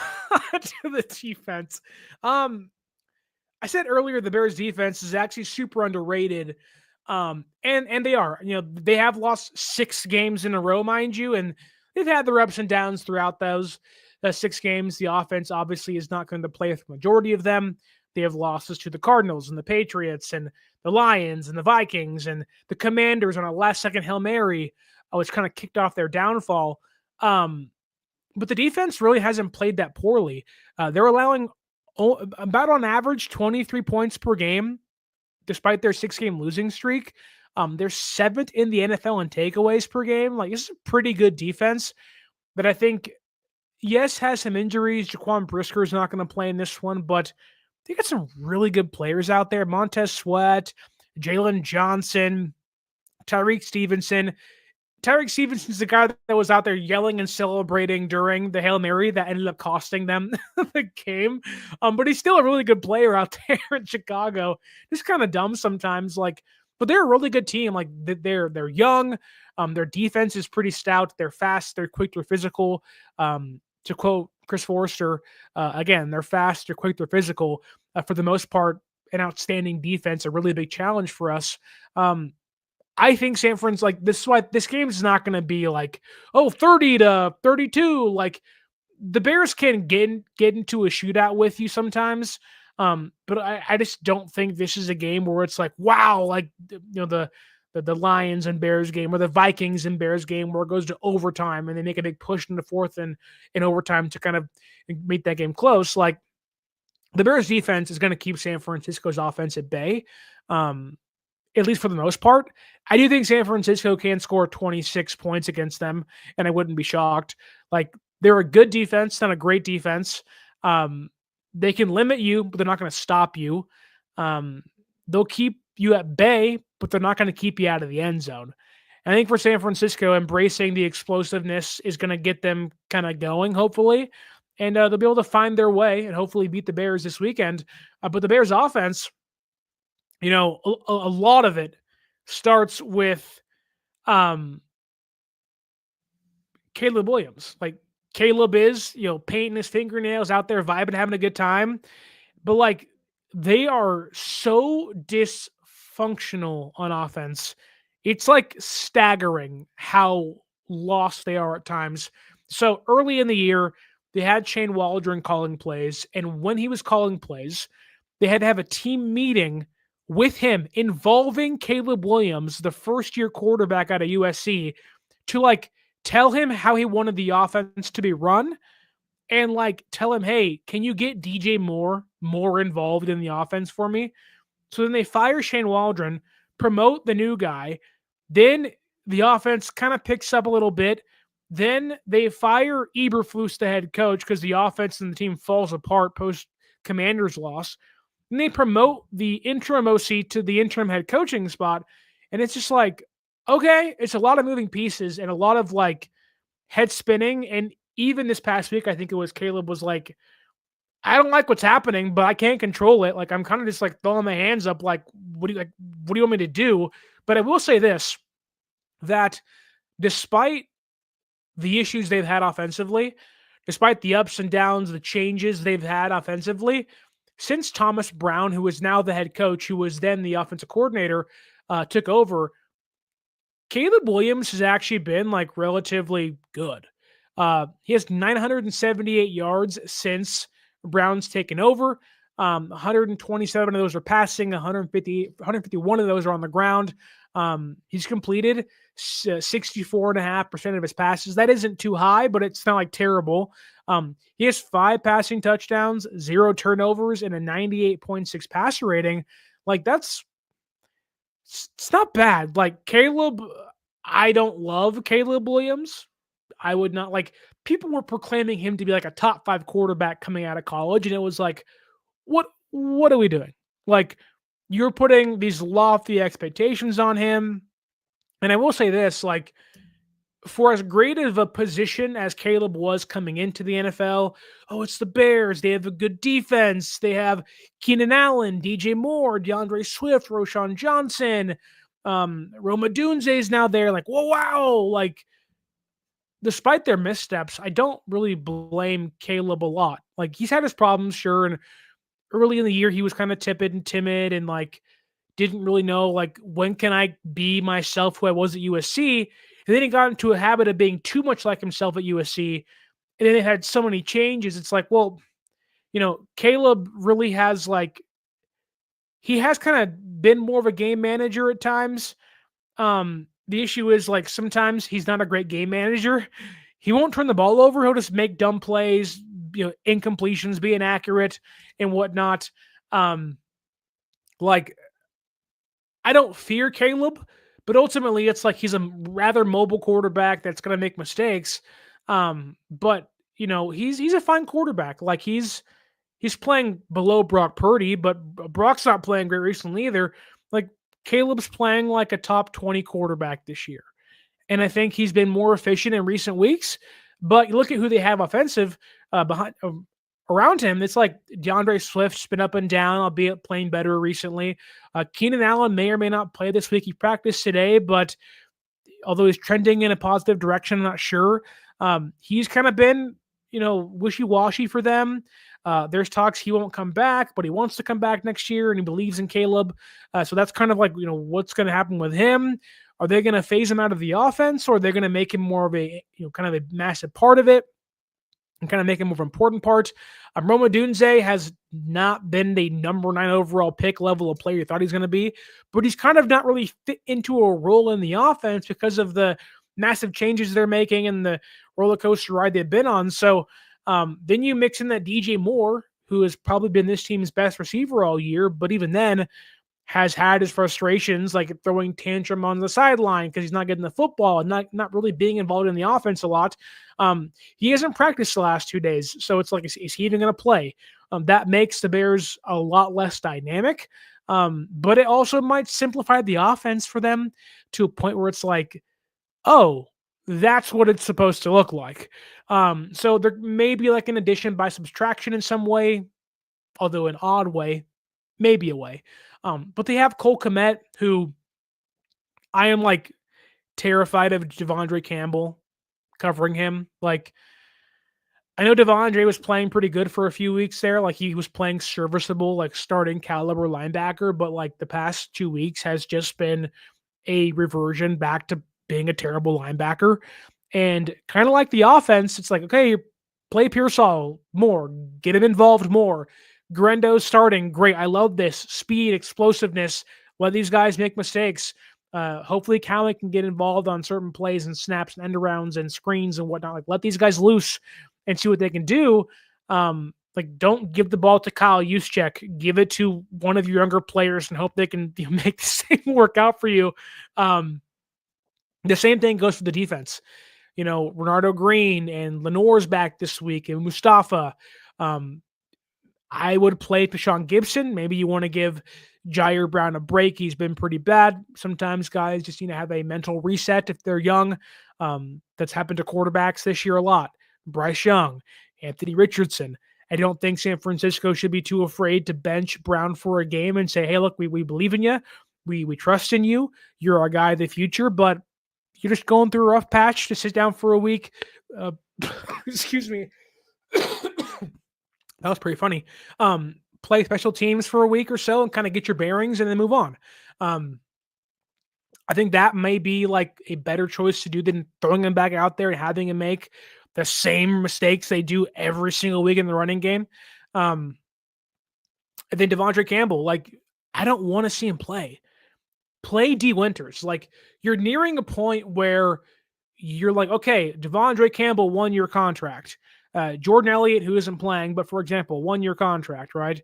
to the defense. I said earlier the Bears defense is actually super underrated. And they are. They have lost 6 games in a row, mind you, and they've had their ups and downs throughout those 6 games. The offense obviously is not going to play with the majority of them. They have losses to the Cardinals and the Patriots and the Lions and the Vikings and the Commanders on a last-second Hail Mary, which kind of kicked off their downfall. But the defense really hasn't played that poorly. They're allowing about on average 23 points per game, despite their 6-game losing streak. They're 7th in the NFL in takeaways per game. Like, this is a pretty good defense that I think, yes, has some injuries. Jaquan Brisker is not going to play in this one, but they got some really good players out there. Montez Sweat, Jalen Johnson, Tyreek Stevenson. Tyreek Stevenson's the guy that was out there yelling and celebrating during the Hail Mary that ended up costing them the game. But he's still a really good player out there in Chicago. It's kind of dumb sometimes, but they're a really good team. Like they're young. Their defense is pretty stout. They're fast. They're quick. They're physical. To quote Chris Forrester, again, they're fast. They're quick. They're physical. For the most part, an outstanding defense, a really big challenge for us. I think San Francisco, this is why this game is not going to be 30-32. Like, the Bears can get into a shootout with you sometimes. But I just don't think this is a game where it's like, wow, the Lions and Bears game or the Vikings and Bears game where it goes to overtime and they make a big push in the fourth and in overtime to kind of make that game close. Like, the Bears defense is going to keep San Francisco's offense at bay. At least for the most part. I do think San Francisco can score 26 points against them, and I wouldn't be shocked. Like, they're a good defense, not a great defense. They can limit you, but they're not going to stop you. They'll keep you at bay, but they're not going to keep you out of the end zone. And I think for San Francisco, embracing the explosiveness is going to get them kind of going, hopefully. And they'll be able to find their way and hopefully beat the Bears this weekend. But the Bears offense, a lot of it starts with Caleb Williams. Like, Caleb is, painting his fingernails out there, vibing, having a good time. But like they are so dysfunctional on offense. It's like staggering how lost they are at times. So early in the year, they had Shane Waldron calling plays. And when he was calling plays, they had to have a team meeting with him involving Caleb Williams, the first year quarterback out of USC, to like tell him how he wanted the offense to be run and like tell him, hey, can you get DJ more involved in the offense for me? So then they fire Shane Waldron, promote the new guy. Then the offense kind of picks up a little bit. Then they fire Eberflus, the head coach, because the offense and the team falls apart post Commanders loss. And they promote the interim OC to the interim head coaching spot. And it's just like, okay, it's a lot of moving pieces and a lot of like head spinning. And even this past week, I think it was Caleb was like, I don't like what's happening, but I can't control it. Like I'm kind of just like throwing my hands up, like, what do you want me to do? But I will say this, that despite the issues they've had offensively, despite the ups and downs, the changes they've had offensively, since Thomas Brown, who is now the head coach, who was then the offensive coordinator, took over, Caleb Williams has actually been like relatively good. He has 978 yards since Brown's taken over. 127 of those are passing, 151 of those are on the ground. He's completed 64.5% of his passes. That isn't too high, but it's not like terrible. He has 5 passing touchdowns, 0 turnovers, and a 98.6 passer rating. Like it's not bad. Like Caleb, I don't love Caleb Williams. I would not like people were proclaiming him to be like a top 5 quarterback coming out of college. And it was like, what are we doing? Like you're putting these lofty expectations on him. And I will say this, like for as great of a position as Caleb was coming into the NFL, oh, it's the Bears. They have a good defense. They have Keenan Allen, DJ Moore, DeAndre Swift, Roshan Johnson, Roma Dunze is now there. Like, whoa, wow. Like, despite their missteps, I don't really blame Caleb a lot. Like, he's had his problems, sure. And early in the year, he was kind of tepid and timid and like didn't really know, like, when can I be myself who I was at USC? And then he got into a habit of being too much like himself at USC. And then it had so many changes. It's like, well, Caleb really has like, he has kind of been more of a game manager at times. The issue is like sometimes he's not a great game manager. He won't turn the ball over. He'll just make dumb plays, incompletions, be inaccurate and whatnot. Like I don't fear Caleb, but ultimately it's like he's a rather mobile quarterback that's going to make mistakes. But he's a fine quarterback. Like he's playing below Brock Purdy, but Brock's not playing great recently either. Like Caleb's playing like a top 20 quarterback this year. And I think he's been more efficient in recent weeks. But you look at who they have offensive around him. It's like DeAndre Swift's been up and down, albeit playing better recently. Keenan Allen may or may not play this week. He practiced today, but although he's trending in a positive direction, I'm not sure. He's kind of been, wishy-washy for them. There's talks he won't come back, but he wants to come back next year, and he believes in Caleb. So that's kind of like, what's going to happen with him. Are they going to phase him out of the offense, or are they going to make him more of a, kind of a massive part of it and kind of make him more of an important part? Roma Dunze has not been the number 9 overall pick level of player you thought he's going to be, but he's kind of not really fit into a role in the offense because of the massive changes they're making and the roller coaster ride they've been on. So then you mix in that DJ Moore, who has probably been this team's best receiver all year, but even then has had his frustrations, like throwing tantrum on the sideline because he's not getting the football and not really being involved in the offense a lot. He hasn't practiced the last 2 days, so it's like, is he even going to play? That makes the Bears a lot less dynamic, but it also might simplify the offense for them to a point where it's like, oh, that's what it's supposed to look like. So there may be like an addition by subtraction in some way, although an odd way, maybe a way. But they have Cole Kmet, who I am like terrified of Devondre Campbell covering him. Like I know Devondre was playing pretty good for a few weeks there. Like he was playing serviceable, like starting caliber linebacker, but like the past 2 weeks has just been a reversion back to being a terrible linebacker. And kind of like the offense, it's like, okay, play Pearsall more, get him involved more. Guerendo's starting. Great. I love this. Speed, explosiveness. Let these guys make mistakes. Hopefully Cowan can get involved on certain plays and snaps and end arounds and screens and whatnot. Like let these guys loose and see what they can do. Like don't give the ball to Kyle Juszczyk. Give it to one of your younger players and hope they can make the same work out for you. The same thing goes for the defense. Renardo Green and Lenore's back this week and Mustafa. I would play Deshaun Gibson. Maybe you want to give Jair Brown a break. He's been pretty bad. Sometimes guys just need to have a mental reset if they're young. That's happened to quarterbacks this year a lot. Bryce Young, Anthony Richardson. I don't think San Francisco should be too afraid to bench Brown for a game and say, hey, look, we believe in you. We trust in you. You're our guy of the future, but you're just going through a rough patch to sit down for a week. Excuse me. That was pretty funny. Play special teams for a week or so and kind of get your bearings and then move on. I think that may be like a better choice to do than throwing them back out there and having them make the same mistakes they do every single week in the running game. And then Devondre Campbell, like, I don't want to see him play. Play D. Winters. Like, you're nearing a point where you're like, okay, Devondre Campbell, 1-year contract. Jordan Elliott, who isn't playing, but for example, 1-year contract, right?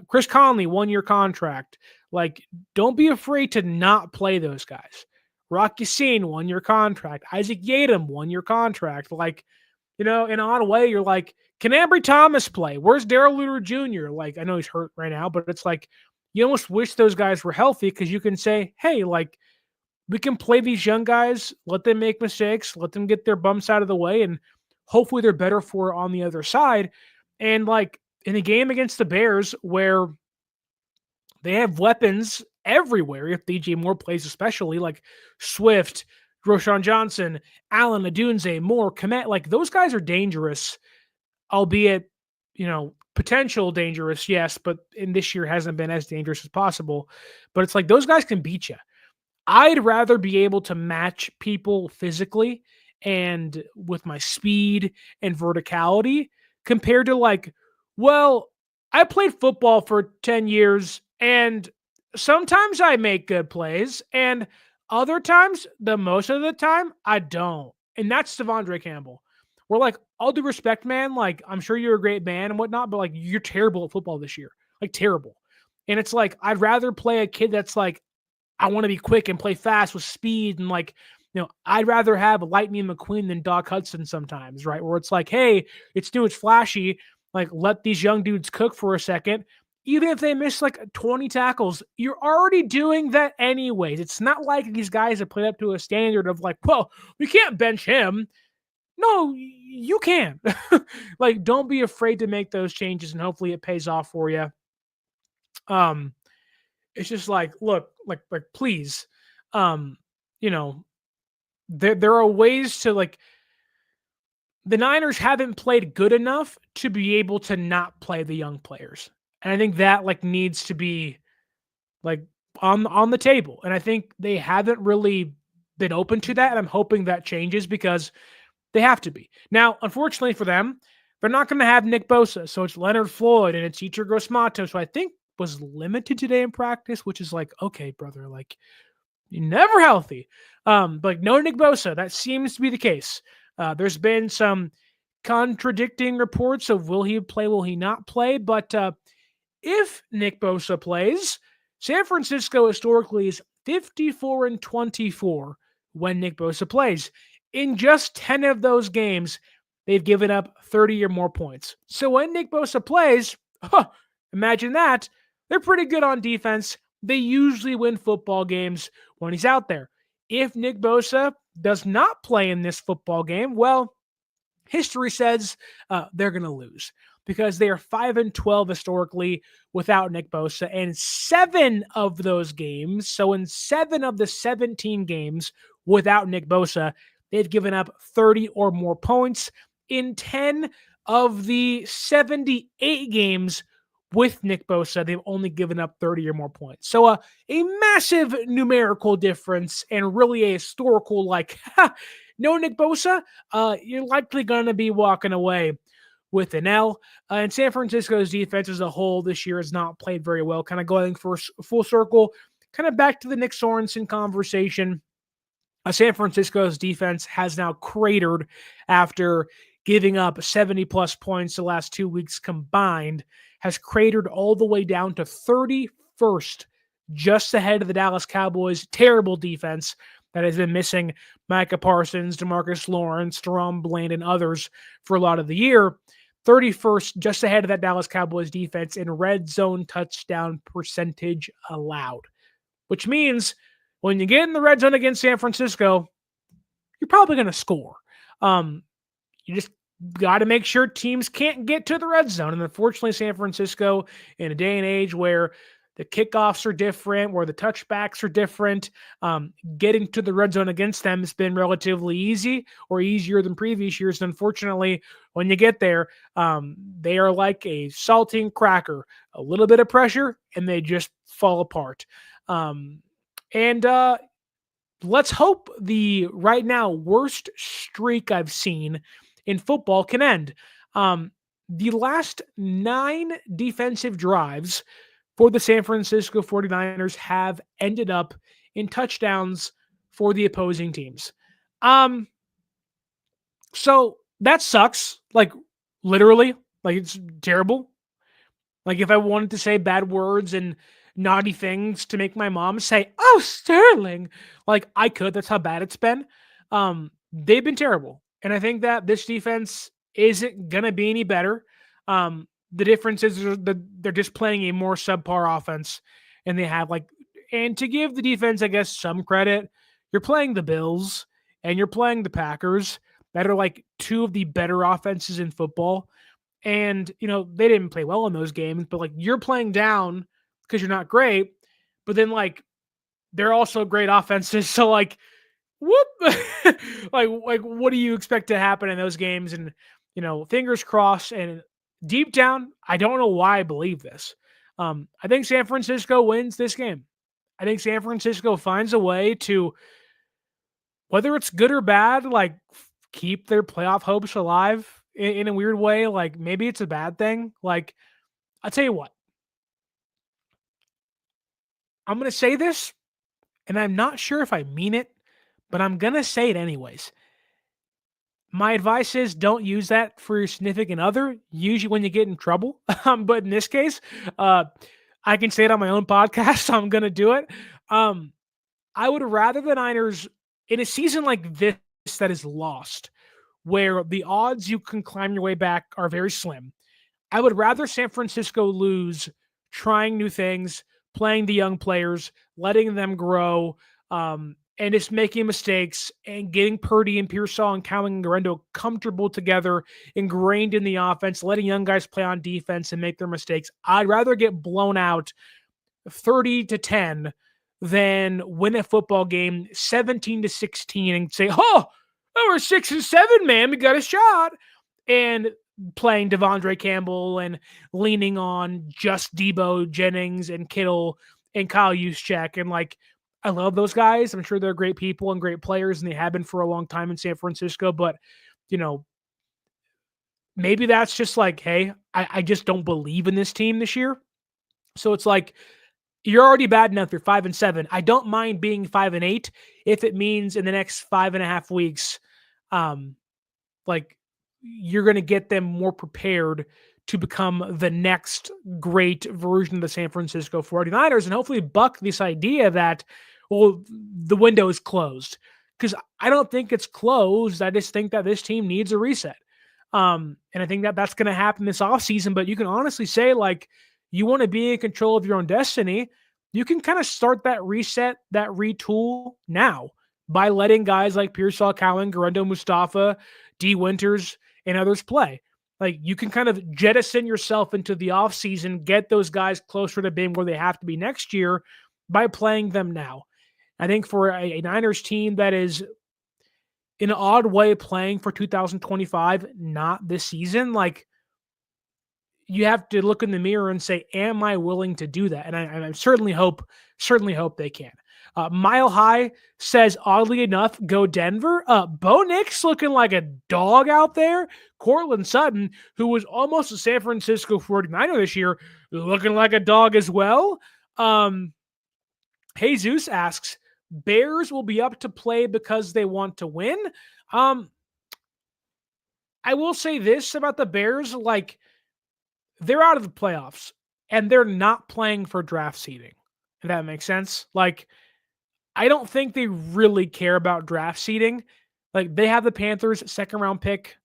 Chris Conley, 1-year contract. Like, don't be afraid to not play those guys. Rock Ya-Sin, 1-year contract. Isaac Yiadom, 1-year contract. Like, in an odd way, you're like, can Ambry Thomas play? Where's Darrell Luter Jr.? Like, I know he's hurt right now, but it's like, you almost wish those guys were healthy because you can say, hey, like, we can play these young guys, let them make mistakes, let them get their bumps out of the way, and hopefully they're better for it on the other side. And like in a game against the Bears where they have weapons everywhere, if DJ Moore plays especially, like Swift, Roshan Johnson, Allen Adunze, Moore, Komet, like those guys are dangerous, albeit, potential dangerous, yes, but in this year hasn't been as dangerous as possible. But it's like those guys can beat you. I'd rather be able to match people physically and with my speed and verticality compared to like, well, I played football for 10 years and sometimes I make good plays and other times, most of the time, I don't. And that's Devondre Campbell. We're like, all due respect, man, like I'm sure you're a great man and whatnot, but like you're terrible at football this year. Like terrible. And it's like, I'd rather play a kid that's like, I want to be quick and play fast with speed. And like, I'd rather have Lightning McQueen than Doc Hudson sometimes, right? Where it's like, hey, it's new, it's flashy. Like, let these young dudes cook for a second. Even if they miss like 20 tackles, you're already doing that anyways. It's not like these guys have played up to a standard of like, well, we can't bench him. No, you can. Like, don't be afraid to make those changes and hopefully it pays off for you. It's just like, look, like please, there are ways to like, the Niners haven't played good enough to be able to not play the young players. And I think that like needs to be like on the table. And I think they haven't really been open to that. And I'm hoping that changes because they have to be. Now, unfortunately for them, they're not going to have Nick Bosa. So it's Leonard Floyd and it's Yetur Gross-Matos, who I think was limited today in practice, which is like, okay, brother, like you're never healthy. But no Nick Bosa. That seems to be the case. There's been some contradicting reports of will he play, will he not play. But if Nick Bosa plays, San Francisco historically is 54-24 when Nick Bosa plays. In just 10 of those games, they've given up 30 or more points. So when Nick Bosa plays, imagine that, they're pretty good on defense. They usually win football games when he's out there. If Nick Bosa does not play in this football game, well, history says they're going to lose because they are 5-12 historically without Nick Bosa. And 7 of those games, so in 7 of the 17 games without Nick Bosa, they've given up 30 or more points. in 10 of the 78 games with Nick Bosa, they've only given up 30 or more points. So a massive numerical difference and really a historical, like, no Nick Bosa, you're likely going to be walking away with an L. And San Francisco's defense as a whole this year has not played very well, kind of going for full circle, kind of back to the Nick Sorensen conversation. San Francisco's defense has now cratered after giving up 70-plus points the last 2 weeks combined, has cratered all the way down to 31st, just ahead of the Dallas Cowboys' terrible defense that has been missing Micah Parsons, DeMarcus Lawrence, Deron Bland, and others for a lot of the year. 31st, just ahead of that Dallas Cowboys defense in red zone touchdown percentage allowed, which means when you get in the red zone against San Francisco, you're probably going to score. You just got to make sure teams can't get to the red zone. And unfortunately, San Francisco, in a day and age where the kickoffs are different, where the touchbacks are different, getting to the red zone against them has been relatively easy or easier than previous years. And unfortunately, when you get there, they are like a saltine cracker, a little bit of pressure, and they just fall apart. And let's hope the right now worst streak I've seen in football can end. The last 9 defensive drives for the San Francisco 49ers have ended up in touchdowns for the opposing teams. So that sucks. Like, literally, like, it's terrible. Like, if I wanted to say bad words and naughty things to make my mom say, "Oh, Sterling," like, I could. That's how bad it's been. They've been terrible. And I think that this defense isn't going to be any better. The difference is they're just playing a more subpar offense, and they have, like, and to give the defense, I guess, some credit, you're playing the Bills and you're playing the Packers that are like 2 of the better offenses in football. And, you know, they didn't play well in those games, but, like, you're playing down because you're not great, but then, like, they're also great offenses. So, like, whoop, like, what do you expect to happen in those games? And, you know, fingers crossed. And deep down, I don't know why I believe this. I think San Francisco wins this game. I think San Francisco finds a way to, whether it's good or bad, like, keep their playoff hopes alive in a weird way. Like, maybe it's a bad thing. Like, I'll tell you what, I'm going to say this, and I'm not sure if I mean it, but I'm going to say it anyways. My advice is don't use that for your significant other, usually when you get in trouble. But in this case, I can say it on my own podcast, so I'm going to do it. I would rather the Niners, in a season like this that is lost, where the odds you can climb your way back are very slim, I would rather San Francisco lose trying new things, playing the young players, letting them grow, and just making mistakes and getting Purdy and Pearsall and Kyle Shanahan comfortable together, ingrained in the offense, letting young guys play on defense and make their mistakes. I'd rather get blown out 30-10 than win a football game 17-16 and say, "Oh, we're 6-7, man. We got a shot." And playing Devondre Campbell and leaning on just Deebo, Jennings, and Kittle and Kyle Juszczyk. And, like, I love those guys. I'm sure they're great people and great players, and they have been for a long time in San Francisco. But, you know, maybe that's just like, hey, I just don't believe in this team this year. So it's like, you're already bad enough. You're 5-7. I don't mind being 5-8 if it means in the next 5.5 weeks, like, you're going to get them more prepared to become the next great version of the San Francisco 49ers and hopefully buck this idea that, well, the window is closed. Because I don't think it's closed. I just think that this team needs a reset. And I think that that's going to happen this offseason. But you can honestly say, like, you want to be in control of your own destiny, you can kind of start that reset, that retool now by letting guys like Pearsall, Cowan, Guerendo, Mustafa, D. Winters, and others play. Like, you can kind of jettison yourself into the offseason, get those guys closer to being where they have to be next year by playing them now. I think for a Niners team that is in an odd way playing for 2025, not this season, like you have to look in the mirror and say, am I willing to do that? And I certainly hope they can. Mile High says, oddly enough, go Denver. Bo Nix looking like a dog out there. Cortland Sutton, who was almost a San Francisco 49er this year, looking like a dog as well. Jesus asks, Bears will be up to play because they want to win. I will say this about the Bears, like, they're out of the playoffs and they're not playing for draft seeding. If that makes sense. Like, I don't think they really care about draft seeding. Like, they have the Panthers' second round pick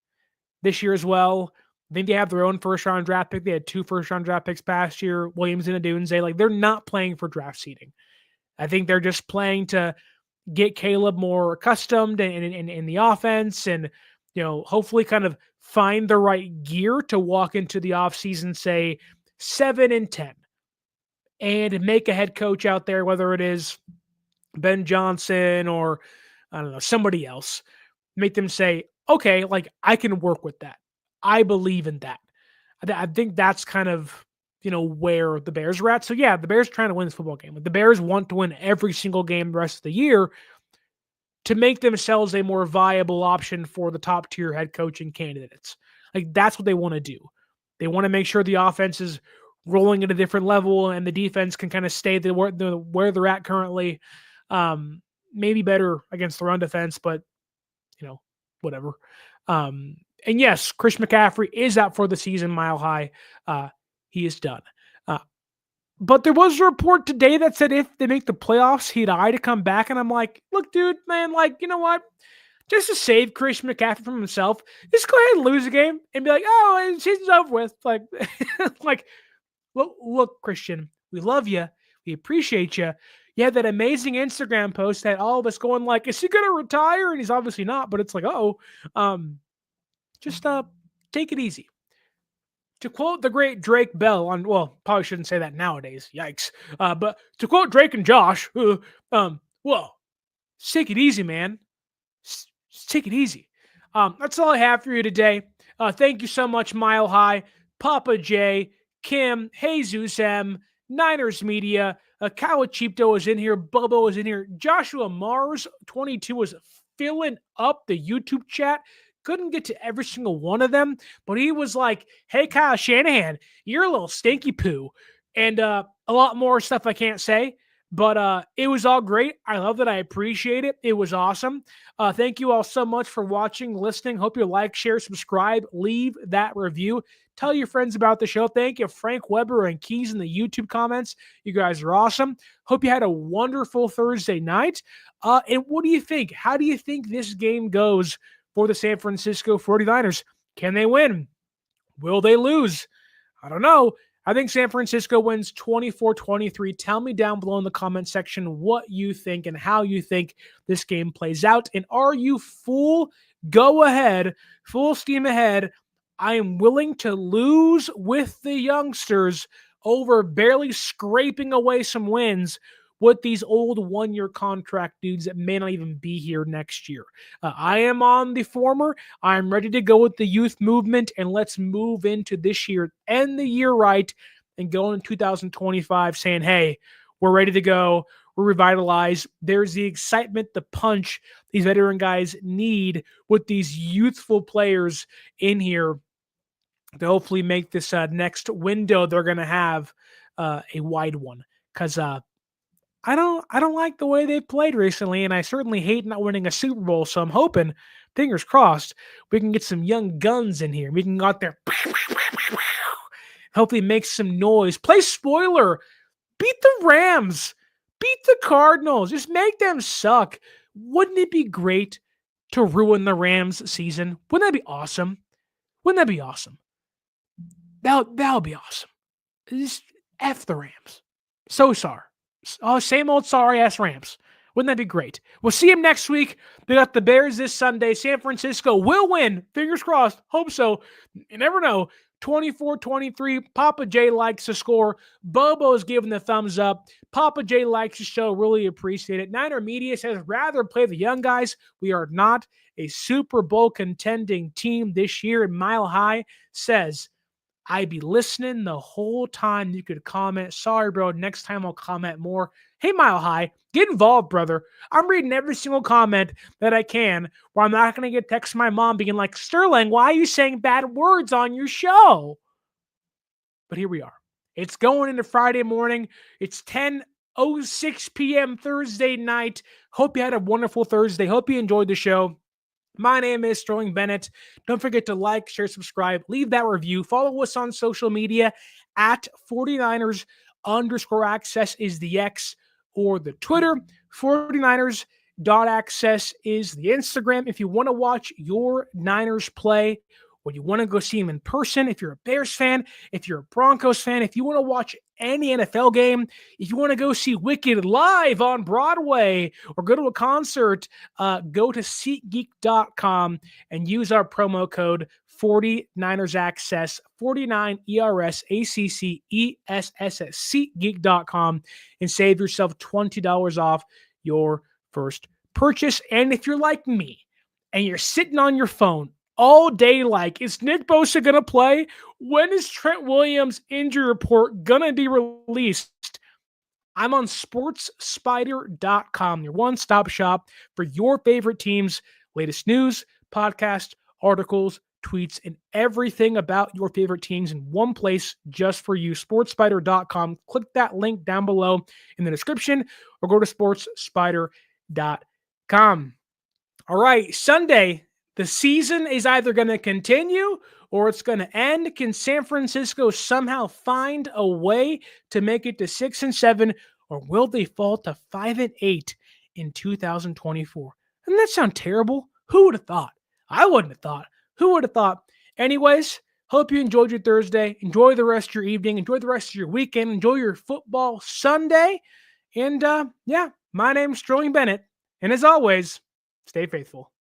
this year as well. I think they have their own first round draft pick. They had 2 first round draft picks past year, Williams and Adunze. Like, they're not playing for draft seeding. I think they're just playing to get Caleb more accustomed in the offense and, hopefully kind of find the right gear to walk into the offseason, say 7-10, and make a head coach out there, whether it is Ben Johnson or, I don't know, somebody else, make them say, okay, like, I can work with that. I believe in that. I think that's kind of, where the Bears are at. So yeah, the Bears are trying to win this football game. The Bears want to win every single game the rest of the year to make themselves a more viable option for the top tier head coaching candidates. Like, that's what they want to do. They want to make sure the offense is rolling at a different level and the defense can kind of stay where they're at currently. Maybe better against the run defense, but whatever. And yes, Chris McCaffrey is out for the season, Mile High. He is done. But there was a report today that said if they make the playoffs, he'd eye to come back. And I'm like, look, dude, man, like, you know what? Just to save Chris McCaffrey from himself, just go ahead and lose a game and be like, oh, season's over with. Like, like, look, Christian, we love you. We appreciate you. You had that amazing Instagram post that all of us going like, is he going to retire? And he's obviously not, but it's like, just take it easy. To quote the great Drake Bell probably shouldn't say that nowadays. Yikes. But to quote Drake and Josh, take it easy, man. Take it easy. That's all I have for you today. Thank you so much, Mile High, Papa J, Kim, Jesus M, Niners Media, Kawachipto is in here, Bubbo is in here, Joshua Mars 22 was filling up the YouTube chat. Couldn't get to every single one of them, but he was like, hey, Kyle Shanahan, you're a little stinky poo. And a lot more stuff I can't say, but it was all great. I love that. I appreciate it. It was awesome. Thank you all so much for watching, listening. Hope you like, share, subscribe, leave that review. Tell your friends about the show. Thank you, Frank Weber and Keys in the YouTube comments. You guys are awesome. Hope you had a wonderful Thursday night. And what do you think? How do you think this game goes for the San Francisco 49ers? Can they win? Will they lose? I don't know. I think San Francisco wins 24-23. Tell me down below in the comment section what you think and how you think this game plays out. And are you full steam ahead? I am willing to lose with the youngsters over barely scraping away some wins with these old one-year contract dudes that may not even be here next year. I am on the former. I'm ready to go with the youth movement, and let's move into this year, end the year right, and go in 2025 saying, hey, we're ready to go. We're revitalized. There's the excitement, the punch these veteran guys need with these youthful players in here to hopefully make this next window they're going to have a wide one. Because I don't like the way they've played recently, and I certainly hate not winning a Super Bowl. So I'm hoping, fingers crossed, we can get some young guns in here. We can go out there, hopefully make some noise. Play spoiler. Beat the Rams. Beat the Cardinals. Just make them suck. Wouldn't it be great to ruin the Rams season? Wouldn't that be awesome? Wouldn't that be awesome? That would be awesome. Just F the Rams. So sorry. Oh, same old sorry-ass Rams. Wouldn't that be great? We'll see him next week. They got the Bears this Sunday. San Francisco will win. Fingers crossed. Hope so. You never know. 24-23. Papa J likes the score. Bobo's giving the thumbs up. Papa J likes the show. Really appreciate it. Niner Media says, rather play the young guys. We are not a Super Bowl contending team this year. And Mile High says, I'd be listening the whole time. You could comment. Sorry, bro. Next time I'll comment more. Hey, Mile High, get involved, brother. I'm reading every single comment that I can, or I'm not going to get text from my mom being like, Sterling, why are you saying bad words on your show? But here we are. It's going into Friday morning. It's 10:06 p.m. Thursday night. Hope you had a wonderful Thursday. Hope you enjoyed the show. My name is Sterling Bennett. Don't forget to like, share, subscribe, leave that review. Follow us on social media at 49ers_access is the X or the Twitter. 49ers.access is the Instagram. If you want to watch your Niners play, or you want to go see them in person, if you're a Bears fan, if you're a Broncos fan, if you want to watch any NFL game, if you want to go see Wicked live on Broadway or go to a concert, go to SeatGeek.com and use our promo code 49ersaccess, 49ERSACCESS at SeatGeek.com and save yourself $20 off your first purchase. And if you're like me and you're sitting on your phone all day like, is Nick Bosa going to play? When is Trent Williams' injury report going to be released? I'm on SportsSpyder.com, your one-stop shop for your favorite teams, latest news, podcast, articles, tweets, and everything about your favorite teams in one place just for you. SportsSpyder.com. Click that link down below in the description or go to SportsSpyder.com. All right, Sunday, the season is either going to continue or it's going to end. Can San Francisco somehow find a way to make it to 6-7, or will they fall to 5-8 in 2024? Doesn't that sound terrible? Who would have thought? I wouldn't have thought. Who would have thought? Anyways, hope you enjoyed your Thursday. Enjoy the rest of your evening. Enjoy the rest of your weekend. Enjoy your football Sunday. And my name's Sterling Bennett. And as always, stay faithful.